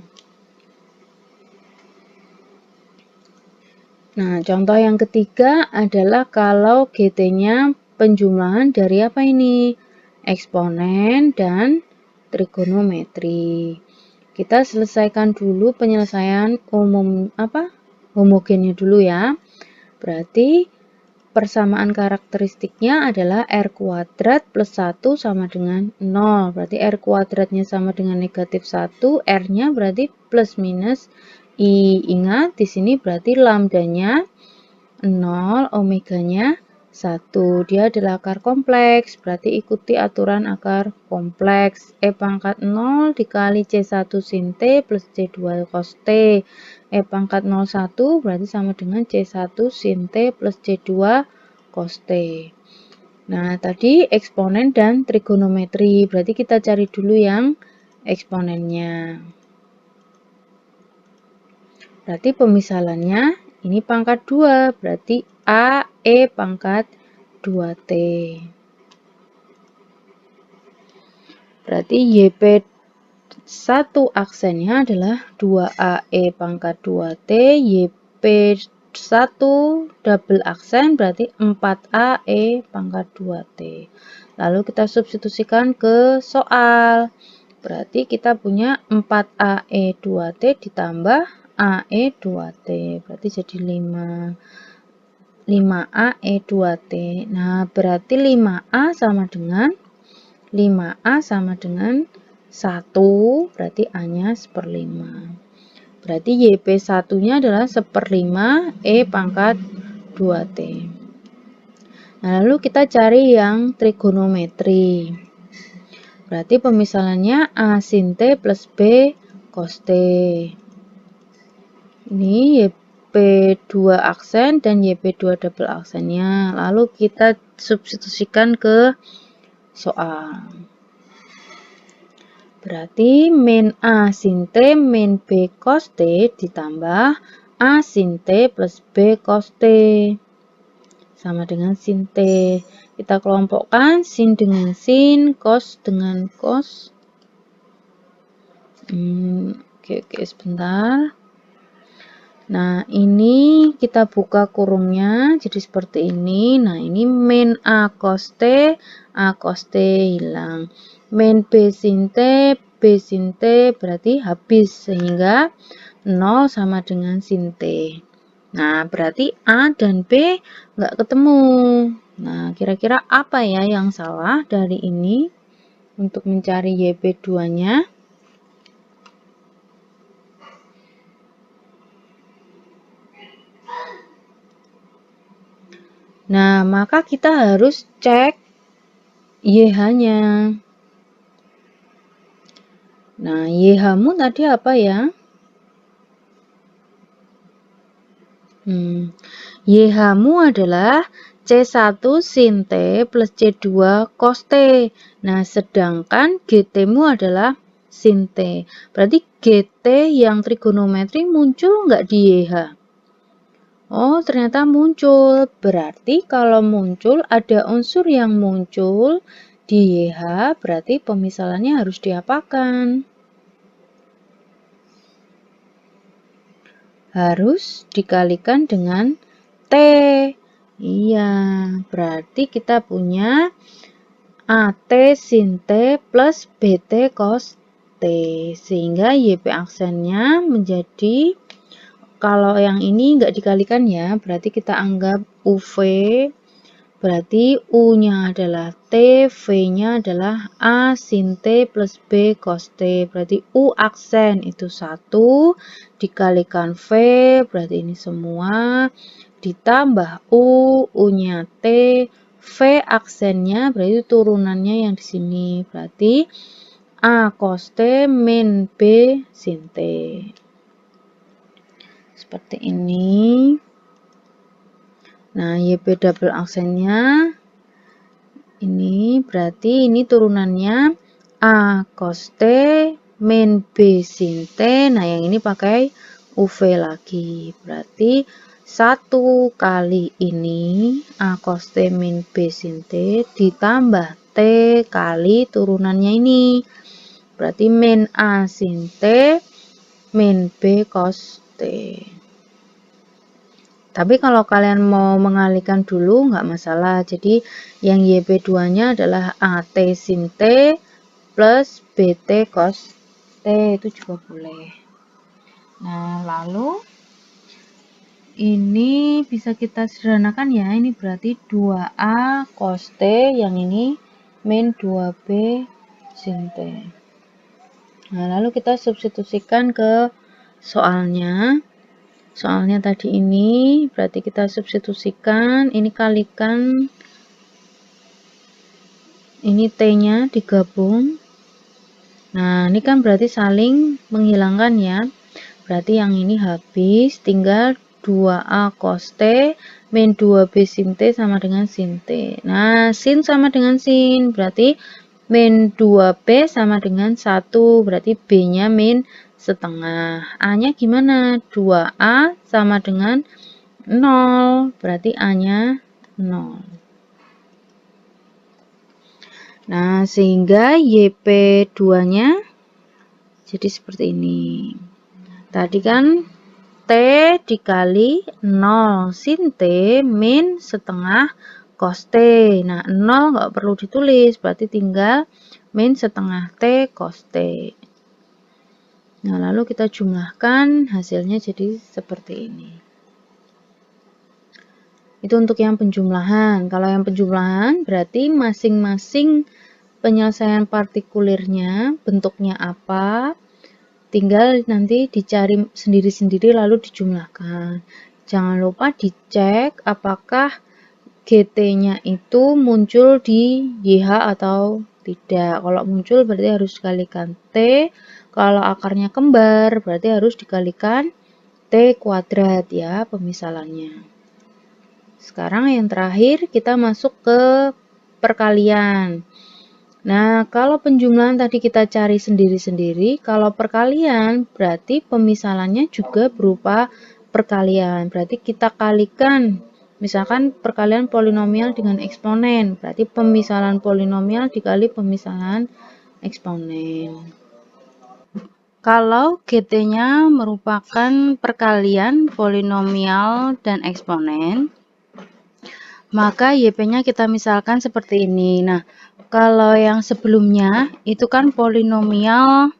Nah, contoh yang ketiga adalah kalau GT-nya penjumlahan dari apa ini? Eksponen dan trigonometri. Kita selesaikan dulu penyelesaian umum homogennya dulu ya. Berarti persamaan karakteristiknya adalah R kuadrat plus 1 sama dengan 0. Berarti R kuadratnya sama dengan negatif 1, R-nya berarti plus minus I. Ingat, di sini berarti lambdanya 0, omeganya 1. Dia adalah akar kompleks, berarti ikuti aturan akar kompleks. E pangkat 0 dikali C1 sin T plus C2 cos T. E pangkat 01 berarti sama dengan C1 sin T plus C2 cos T. Nah, tadi eksponen dan trigonometri, berarti kita cari dulu yang eksponennya. Berarti pemisalannya ini pangkat 2, berarti A, E pangkat 2T. Berarti YP1 aksennya adalah 2AE pangkat 2T, YP1 double aksen berarti 4AE pangkat 2T. Lalu kita substitusikan ke soal. Berarti kita punya 4AE 2T ditambah AE 2T. Berarti jadi 5AE 2T. Nah, berarti 5A sama dengan 5A sama dengan 1, berarti A-nya 1/5. Berarti YP1-nya adalah 1/5 E pangkat 2T. Nah, lalu kita cari yang trigonometri. Berarti pemisalannya A sin T plus B cos T. Ini YP2 aksen dan YP2 double aksennya. Lalu kita substitusikan ke soal. Berarti min A sin T min B cos T ditambah A sin T plus B cos T. Sama dengan sin T. Kita kelompokkan sin dengan sin, cos dengan cos. Oke, sebentar. Nah, ini kita buka kurungnya jadi seperti ini. Nah, ini min A cos T hilang. Min B sin T, B sin T berarti habis sehingga 0 sama dengan sin T. Nah, berarti A dan B nggak ketemu. Nah, kira-kira apa ya yang salah dari ini untuk mencari YP2-nya? Nah, maka kita harus cek YH-nya. Nah, YH-mu tadi apa ya? YH-mu adalah C1 sin T plus C2 cos T. Nah, sedangkan GT-mu adalah sin T. Berarti GT yang trigonometri muncul nggak di YH? Oh, ternyata muncul. Berarti kalau muncul, ada unsur yang muncul di YH, berarti pemisalannya harus diapakan? Harus dikalikan dengan T. Iya, berarti kita punya AT sin T plus BT cos T. Sehingga YP aksennya menjadi, kalau yang ini nggak dikalikan ya, berarti kita anggap UV. Berarti U-nya adalah T, V-nya adalah A sin T plus B cos T. Berarti U aksen itu 1, dikalikan V, berarti ini semua, ditambah U, U-nya T, V aksennya, berarti turunannya yang di sini. Berarti A cos T min B sin T. Seperti ini. Nah, YP double aksennya ini berarti ini turunannya A cos T min B sin T. Nah, yang ini pakai UV lagi. Berarti 1 kali ini A cos T min B sin T ditambah T kali turunannya ini. Berarti min A sin T min B cos T. Tapi kalau kalian mau mengalihkan dulu nggak masalah. Jadi yang YP2-nya adalah AT sin T plus BT cos T, itu juga boleh. Nah, lalu ini bisa kita sederhanakan ya. Ini berarti 2A cos T, yang ini min 2B sin T. Nah, lalu kita substitusikan ke soalnya. soalnya tadi ini, berarti kita substitusikan, ini kalikan, ini T-nya digabung. Nah, ini kan berarti saling menghilangkan ya. Berarti yang ini habis, tinggal 2A cos T min 2B sin T sama dengan sin T. Nah, sin sama dengan sin, berarti min 2B sama dengan 1, berarti B-nya min setengah. A-nya gimana? 2A sama dengan 0, berarti A-nya 0. Nah, sehingga YP2-nya jadi seperti ini. Tadi kan T dikali 0 sin T min setengah cos T. Nah, 0 nggak perlu ditulis, berarti tinggal min setengah T cos T. Nah, lalu kita jumlahkan, hasilnya jadi seperti ini. Itu untuk yang penjumlahan. Kalau yang penjumlahan berarti masing-masing penyelesaian partikulirnya bentuknya apa, tinggal nanti dicari sendiri-sendiri lalu dijumlahkan. Jangan lupa dicek apakah GT-nya itu muncul di YH atau tidak. Kalau muncul berarti harus dikalikan T. Kalau akarnya kembar berarti harus dikalikan T kuadrat ya pemisalannya. Sekarang yang terakhir kita masuk ke perkalian. Nah, kalau penjumlahan tadi kita cari sendiri-sendiri, kalau perkalian berarti pemisalannya juga berupa perkalian. Berarti kita kalikan, misalkan perkalian polinomial dengan eksponen, berarti pemisalan polinomial dikali pemisalan eksponen. Kalau GT-nya merupakan perkalian polinomial dan eksponen, maka YP-nya kita misalkan seperti ini. Nah, kalau yang sebelumnya itu kan polinomial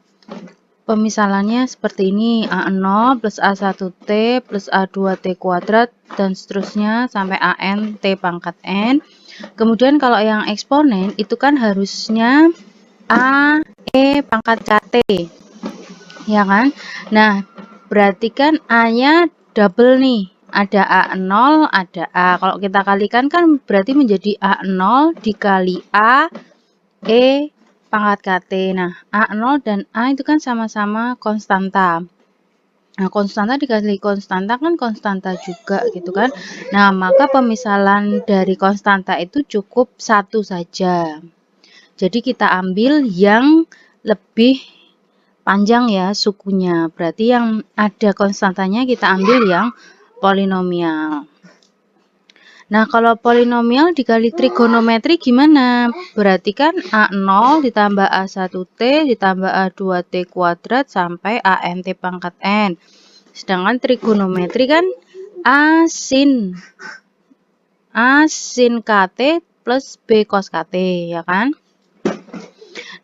pemisalannya seperti ini, A0 plus A1T plus A2T kuadrat dan seterusnya sampai AN T pangkat N. Kemudian kalau yang eksponen itu kan harusnya A E pangkat KT, ya kan? Nah, berarti kan A-nya double nih. Ada A0, ada A. Kalau kita kalikan kan berarti menjadi A0 dikali A E pangkat KT. Nah, A0 dan A itu kan sama-sama konstanta. Nah, konstanta dikali konstanta kan konstanta juga gitu kan. Nah, maka pemisalan dari konstanta itu cukup satu saja. Jadi kita ambil yang lebih panjang ya sukunya. Berarti yang ada konstantanya kita ambil yang polinomial. Nah, kalau polinomial dikali trigonometri gimana? Berarti kan A0 ditambah A1T ditambah A2T kuadrat sampai ANT pangkat N. Sedangkan trigonometri kan A sin KT plus B cos KT, ya kan?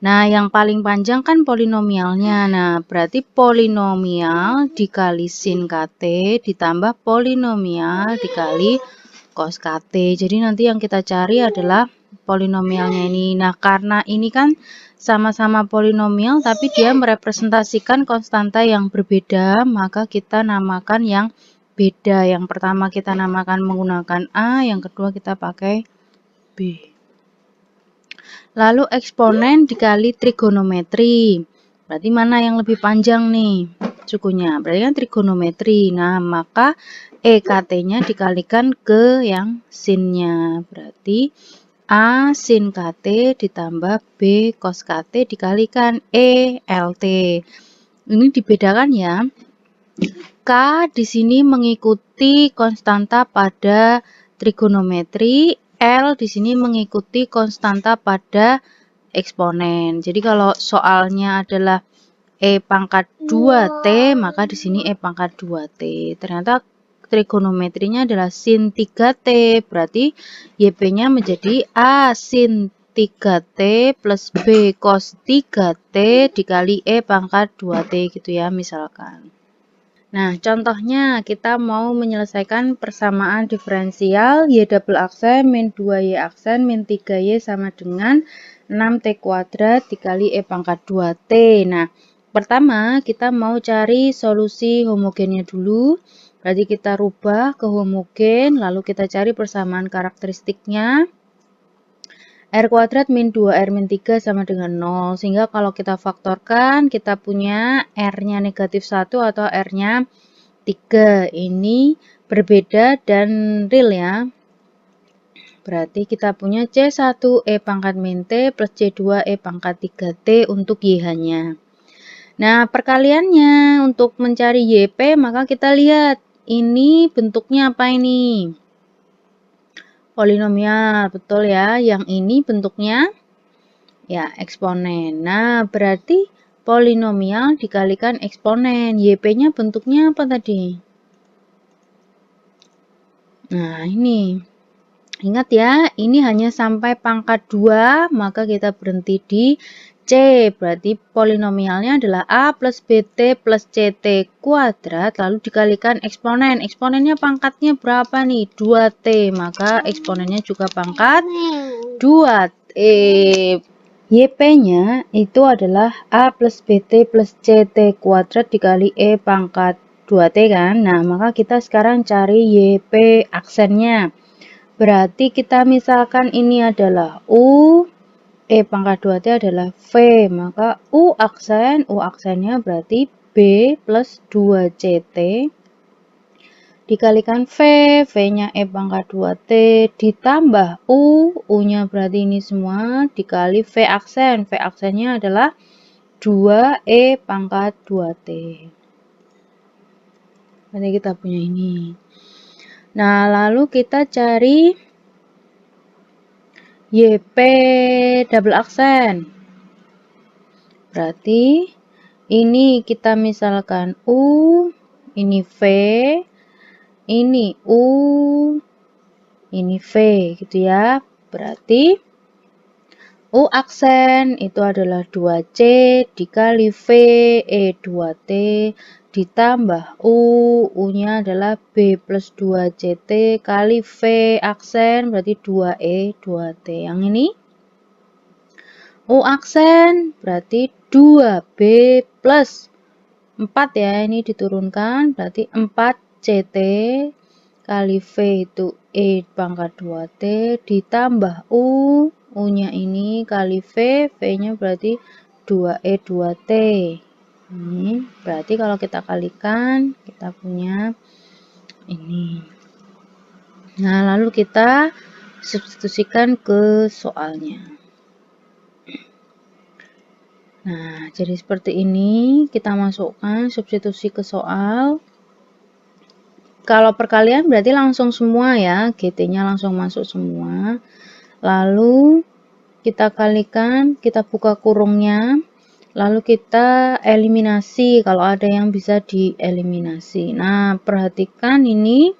Nah, yang paling panjang kan polinomialnya. Nah, berarti polinomial dikali sin KT ditambah polinomial dikali cos KT. Jadi nanti yang kita cari adalah polinomialnya ini. Nah, karena ini kan sama-sama polinomial tapi dia merepresentasikan konstanta yang berbeda, maka kita namakan yang beda. Yang pertama kita namakan menggunakan A, yang kedua kita pakai B. Lalu eksponen dikali trigonometri. Berarti mana yang lebih panjang nih sukunya? Berarti kan trigonometri. Nah, maka EKT-nya dikalikan ke yang sinnya. Berarti A sin KT ditambah B cos KT dikalikan ELT. Ini dibedakan ya. K di sini mengikuti konstanta pada trigonometri, L di sini mengikuti konstanta pada eksponen. Jadi kalau soalnya adalah E pangkat 2T, maka di sini E pangkat 2T. Ternyata trigonometrinya adalah sin 3T, berarti YP-nya menjadi A sin 3T plus B cos 3T dikali E pangkat 2T gitu ya misalkan. Nah, contohnya kita mau menyelesaikan persamaan diferensial Y double aksen min 2Y aksen min 3Y sama dengan 6T kuadrat dikali E pangkat 2T. Nah, pertama kita mau cari solusi homogennya dulu. Berarti kita rubah ke homogen, lalu kita cari persamaan karakteristiknya. R kuadrat min 2R min 3 sama dengan 0. Sehingga kalau kita faktorkan, kita punya R-nya negatif 1 atau R-nya 3. Ini berbeda dan real ya. Berarti kita punya C1E pangkat min T plus C2E pangkat 3T untuk YH-nya. Nah, perkaliannya untuk mencari YP, maka kita lihat ini bentuknya apa ini? Polinomial, betul ya. Yang ini bentuknya ya eksponen. Nah, berarti polinomial dikalikan eksponen. YP-nya bentuknya apa tadi? Nah, ini. Ingat ya, ini hanya sampai pangkat 2, maka kita berhenti di C. Berarti polinomialnya adalah A plus BT plus CT kuadrat, lalu dikalikan eksponen. Eksponennya pangkatnya berapa nih? 2T, maka eksponennya juga pangkat 2T. YP-nya itu adalah A plus BT plus CT kuadrat dikali E pangkat 2T kan? Nah, maka kita sekarang cari YP aksennya. Berarti kita misalkan ini adalah U, E pangkat 2T adalah V, maka U aksennya berarti B plus 2CT dikalikan V, V-nya E pangkat 2T ditambah U-nya berarti ini semua dikali V aksennya adalah 2E pangkat 2T. Berarti kita punya ini. Nah, lalu kita cari YP double aksen. Berarti ini kita misalkan U, ini V, ini U, ini V gitu ya. Berarti U aksen itu adalah 2C dikali V E 2T ditambah U-nya adalah B plus 2CT kali V aksen berarti 2E 2T. Yang ini U aksen berarti 2B plus 4 ya, ini diturunkan berarti 4CT kali V itu E pangkat 2T ditambah U-nya ini kali V, V-nya berarti 2E 2T. Ini berarti kalau kita kalikan, kita punya ini. Nah, lalu kita substitusikan ke soalnya. Nah, jadi seperti ini kita masukkan substitusi ke soal. Kalau perkalian berarti langsung semua ya, GT-nya langsung masuk semua. Lalu kita kalikan, kita buka kurungnya, lalu kita eliminasi kalau ada yang bisa dieliminasi. Nah, perhatikan ini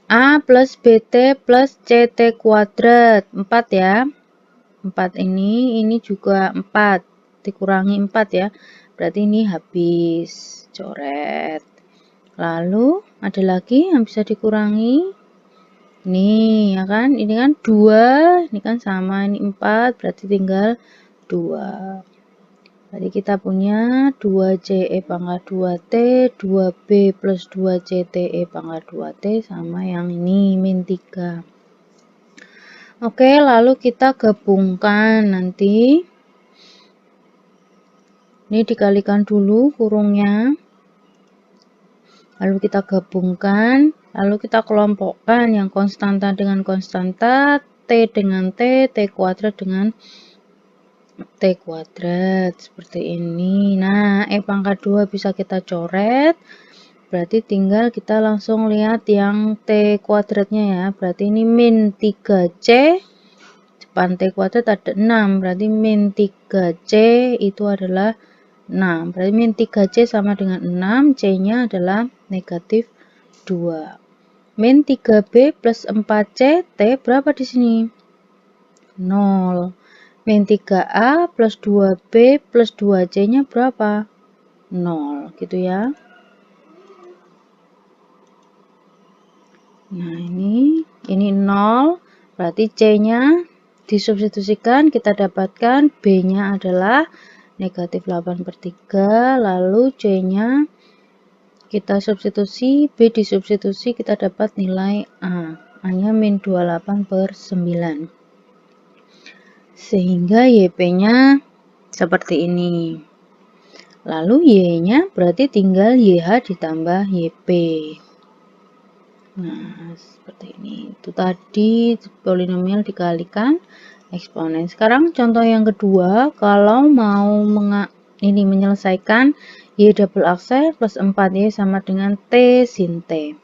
A plus BT plus CT kuadrat 4 ya. 4 ini juga 4 dikurangi 4 ya, berarti ini habis, coret. Lalu ada lagi yang bisa dikurangi nih ya kan, ini kan 2, ini kan sama, ini 4 berarti tinggal 2. Berarti kita punya 2CE pangkat 2T 2B plus 2CTE pangkat 2T sama yang ini min 3. Oke, lalu kita gabungkan nanti. Ini dikalikan dulu kurungnya. Lalu kita gabungkan, lalu kita kelompokkan yang konstanta dengan konstanta, T dengan T kuadrat dengan T kuadrat. Seperti ini. Nah, E pangkat 2 bisa kita coret. Berarti tinggal kita langsung lihat yang T kuadratnya ya. Berarti ini min 3C. Depan T kuadrat ada 6, berarti min 3C itu adalah 6. Berarti min 3C sama dengan 6, C-nya adalah negatif 2. Min 3B plus 4C, T berapa di sini? 0. Min 3A plus 2B plus 2C-nya berapa? 0, gitu ya. Nah, ini 0, berarti C-nya disubstitusikan, kita dapatkan B-nya adalah negatif 8/3, lalu C-nya Kita substitusi, B disubstitusi, kita dapat nilai A. A-nya min 28/9. Sehingga YP-nya seperti ini. Lalu Y-nya berarti tinggal YH ditambah YP. Nah, seperti ini. Itu tadi polinomial dikalikan eksponen. Sekarang contoh yang kedua, kalau mau menyelesaikan Y double aksen plus 4Y sama dengan T sin T.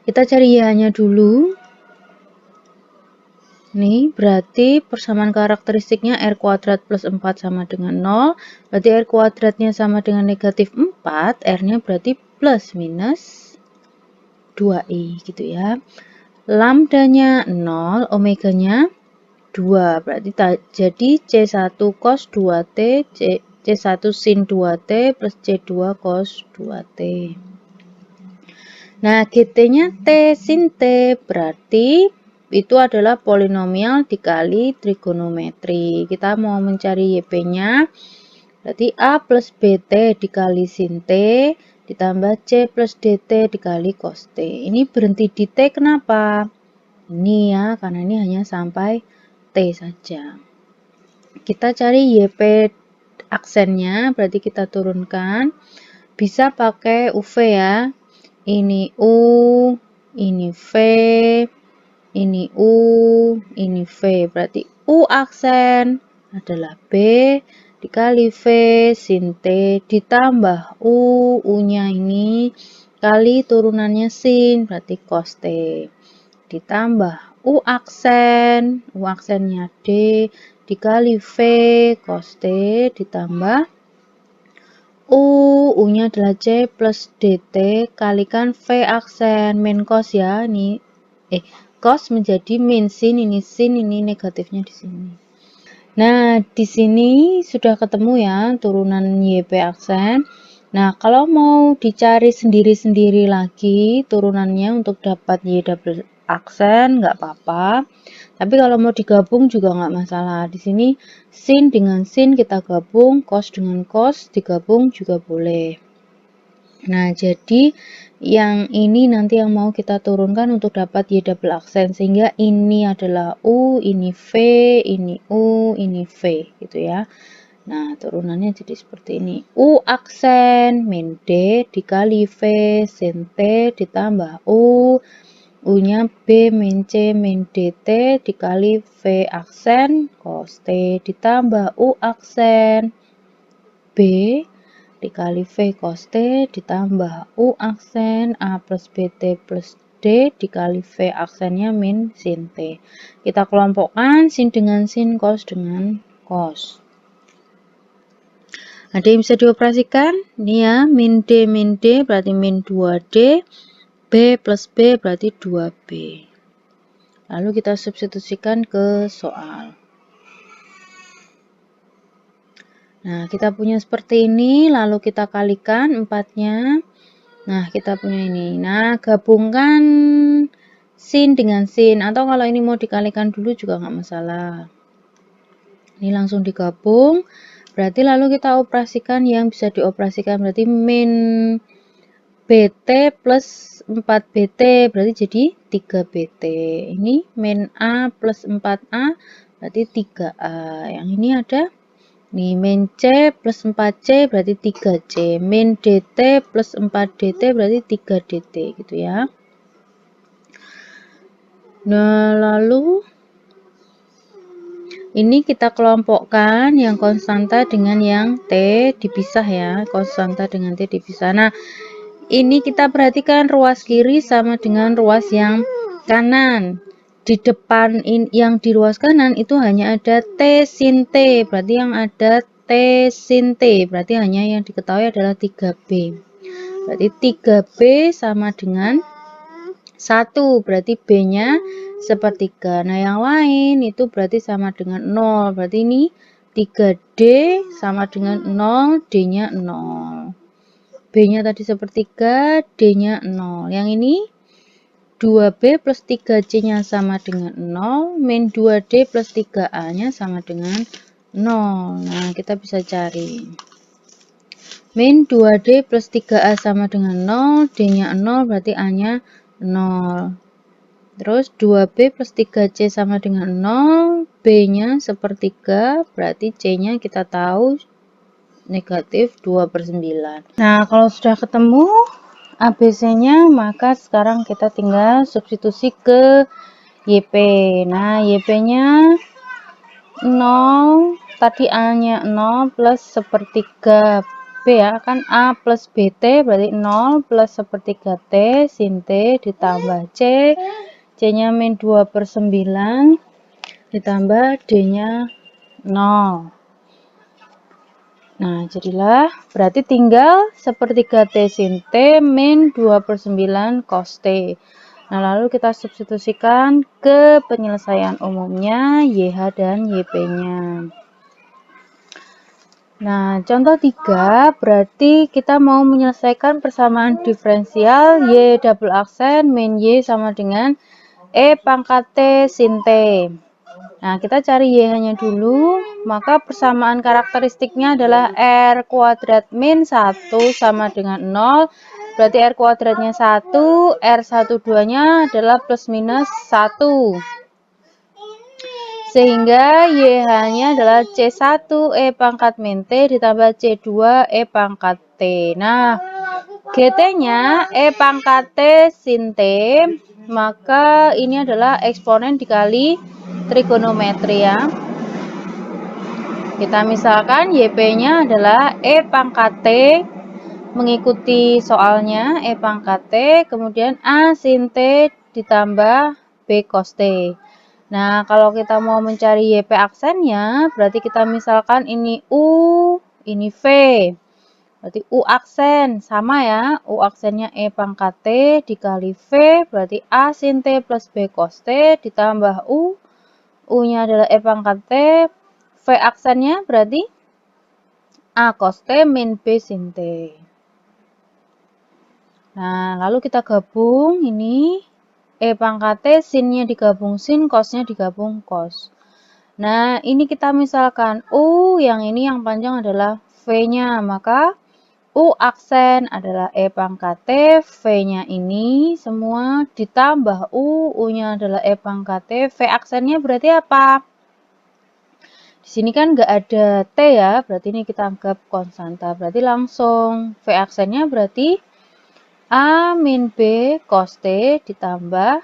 Kita cari Y-nya dulu. Nih, berarti persamaan karakteristiknya R kuadrat plus 4 sama dengan 0. Berarti R kuadratnya sama dengan negatif 4. R-nya berarti plus minus 2i gitu ya. Lambdanya 0, omeganya 2. Berarti jadi C1 cos 2T, C1 sin 2T plus C2 cos 2T. Nah, GT-nya T sin T berarti itu adalah polinomial dikali trigonometri. Kita mau mencari YP-nya, berarti A plus BT dikali sin T ditambah C plus DT dikali cos T. Ini berhenti di T kenapa? Ini ya, karena ini hanya sampai T saja. Kita cari YP aksennya, berarti kita turunkan. Bisa pakai UV ya. Ini U, ini V, ini U, ini V. Berarti U aksen adalah B dikali V sin T ditambah U, U-nya ini kali turunannya sin, berarti cos T. Ditambah U aksennya D dikali V cos T ditambah U-nya adalah C plus DT kalikan V aksen min cos ya. Ini cos menjadi min sin, ini negatifnya di sini. Nah, di sini sudah ketemu ya turunan YP aksen. Nah, kalau mau dicari sendiri-sendiri lagi turunannya untuk dapat Y double aksen nggak apa-apa. Tapi kalau mau digabung juga nggak masalah. Di sini sin dengan sin kita gabung, cos dengan cos digabung juga boleh. Nah, jadi yang ini nanti yang mau kita turunkan untuk dapat Y double aksen. Sehingga ini adalah U, ini V, ini U, ini V gitu ya. Nah, turunannya jadi seperti ini. U aksen min D dikali V sin T ditambah U. U-nya B min C min DT dikali V aksen cos T ditambah U aksen B dikali V cos T ditambah U aksen A plus BT plus D dikali V aksennya min sin T. Kita kelompokkan sin dengan sin, cos dengan cos. Ada yang bisa dioperasikan? Ini ya, min D berarti min 2D, B plus B berarti 2B. Lalu kita substitusikan ke soal. Nah, kita punya seperti ini, lalu kita kalikan 4-nya. Nah, kita punya ini. Nah, gabungkan sin dengan sin. Atau kalau ini mau dikalikan dulu juga nggak masalah. Ini langsung digabung. Berarti lalu kita operasikan yang bisa dioperasikan. Berarti min BT plus 4BT berarti jadi 3BT. Ini min A plus 4A berarti 3A. Yang ini ada nih min C plus 4C berarti 3C. Min DT plus 4DT berarti 3DT gitu ya. Nah, lalu ini kita kelompokkan yang konstanta dengan yang T dipisah ya. Konstanta dengan T dipisah. Nah, ini kita perhatikan ruas kiri sama dengan ruas yang kanan. Di depan yang di ruas kanan itu hanya ada T sin T. Berarti yang ada T sin T. Berarti hanya yang diketahui adalah 3B. Berarti 3B sama dengan 1. Berarti B-nya sepertiga. Nah, yang lain itu berarti sama dengan 0. Berarti ini 3D sama dengan 0, D-nya 0. B-nya tadi sepertiga, D-nya 0. Yang ini 2B plus 3C-nya sama dengan 0, min 2D plus 3A-nya sama dengan 0. Nah, kita bisa cari. Min 2D plus 3A sama dengan 0, D-nya 0 berarti A-nya 0. Terus 2B plus 3C sama dengan 0, B-nya sepertiga, berarti C-nya kita tahu negatif 2/9. Nah, kalau sudah ketemu ABC-nya, maka sekarang kita tinggal substitusi ke YP. Nah, YP-nya 0, tadi A-nya 0 plus sepertiga B ya, kan A plus BT berarti 0 plus sepertiga T sin T ditambah C, C-nya min 2/9 ditambah D-nya 0. Nah, jadilah berarti tinggal sepertiga T sin T min 2/9 cos T. Nah, lalu kita substitusikan ke penyelesaian umumnya YH dan YP-nya. Nah, contoh 3 berarti kita mau menyelesaikan persamaan diferensial Y double aksen min Y sama dengan E pangkat T sin T. Nah, kita cari Y-nya dulu, maka persamaan karakteristiknya adalah R kuadrat min 1 sama dengan 0, berarti R kuadratnya 1, R12-nya adalah plus minus 1. Sehingga YH-nya adalah C1 E pangkat min T ditambah C2 E pangkat T. Nah, GT-nya E pangkat T sin T, maka ini adalah eksponen dikali trigonometri ya. Kita misalkan YP-nya adalah E pangkat T, mengikuti soalnya E pangkat T, kemudian A sin T ditambah B cos T. Nah, kalau kita mau mencari YP aksennya, berarti kita misalkan ini U, ini V. Berarti U aksen, sama ya. U aksennya E pangkat T dikali V, berarti A sin T plus B cos T ditambah U. U-nya adalah E pangkat T. V aksennya berarti A cos T min B sin T. Nah, lalu kita gabung ini. E pangkat T, sinnya digabung sin, cosnya digabung cos. Nah, ini kita misalkan U, yang ini yang panjang adalah V-nya, maka U aksen adalah E pangkat T, V-nya ini semua ditambah U, U-nya adalah E pangkat T, V aksennya berarti apa? Di sini kan nggak ada T ya, berarti ini kita anggap konstanta, berarti langsung V aksennya berarti A min B cos T ditambah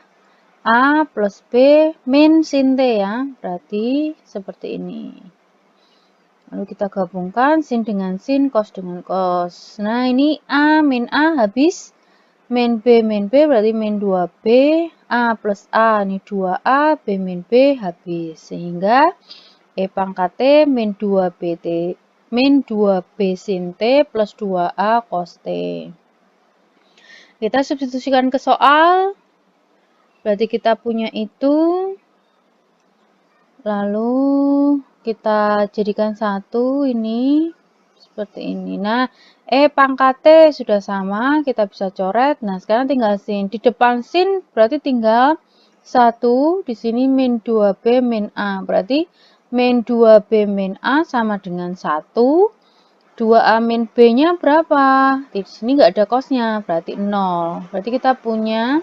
A plus B min sin T ya, berarti seperti ini. Lalu kita gabungkan sin dengan sin, cos dengan cos. Nah, ini A min A habis, min B berarti min 2B, A plus A ini 2A, B min B habis. Sehingga E pangkat T min 2BT, min 2B sin T plus 2A cos T. Kita substitusikan ke soal, berarti kita punya itu, lalu kita jadikan satu ini, seperti ini. Nah, E pangkat T sudah sama, kita bisa coret. Nah, sekarang tinggal sin. Di depan sin berarti tinggal 1, di sini min 2B min A. Berarti min 2B min A sama dengan 1. 2A min B-nya berapa? Di sini nggak ada cosnya, berarti 0. Berarti kita punya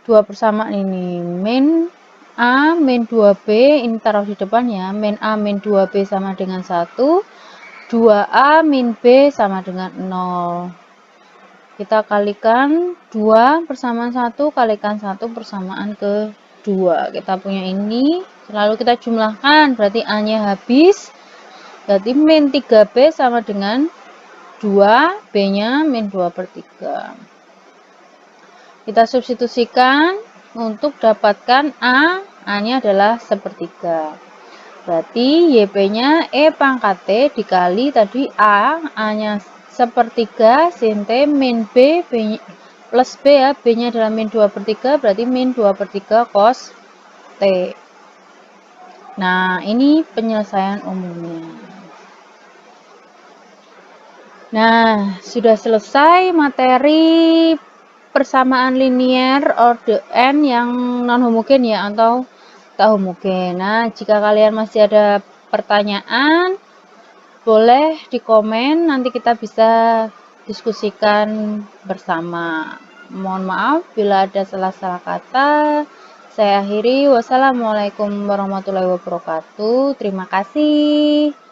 dua persamaan ini. Min A min 2B, ini taruh di depan ya. Min A min 2B sama dengan 1. 2A min B sama dengan 0. Kita kalikan 2 persamaan 1, kalikan 1 persamaan ke 2. Kita punya ini. Lalu kita jumlahkan, berarti A-nya habis. Berarti min 3B sama dengan 2, B-nya min 2/3. Kita substitusikan untuk dapatkan A, A-nya adalah sepertiga. Berarti YP-nya E pangkat T dikali tadi A, A-nya sepertiga, sin T min B, B plus B ya, B-nya adalah min 2/3, berarti min 2/3 cos T. Nah, ini penyelesaian umumnya. Nah, sudah selesai materi persamaan linier order n yang non homogen ya, atau tak homogen. Nah, jika kalian masih ada pertanyaan, boleh di komen, nanti kita bisa diskusikan bersama. Mohon maaf bila ada salah-salah kata. Saya akhiri. Wassalamualaikum warahmatullahi wabarakatuh. Terima kasih.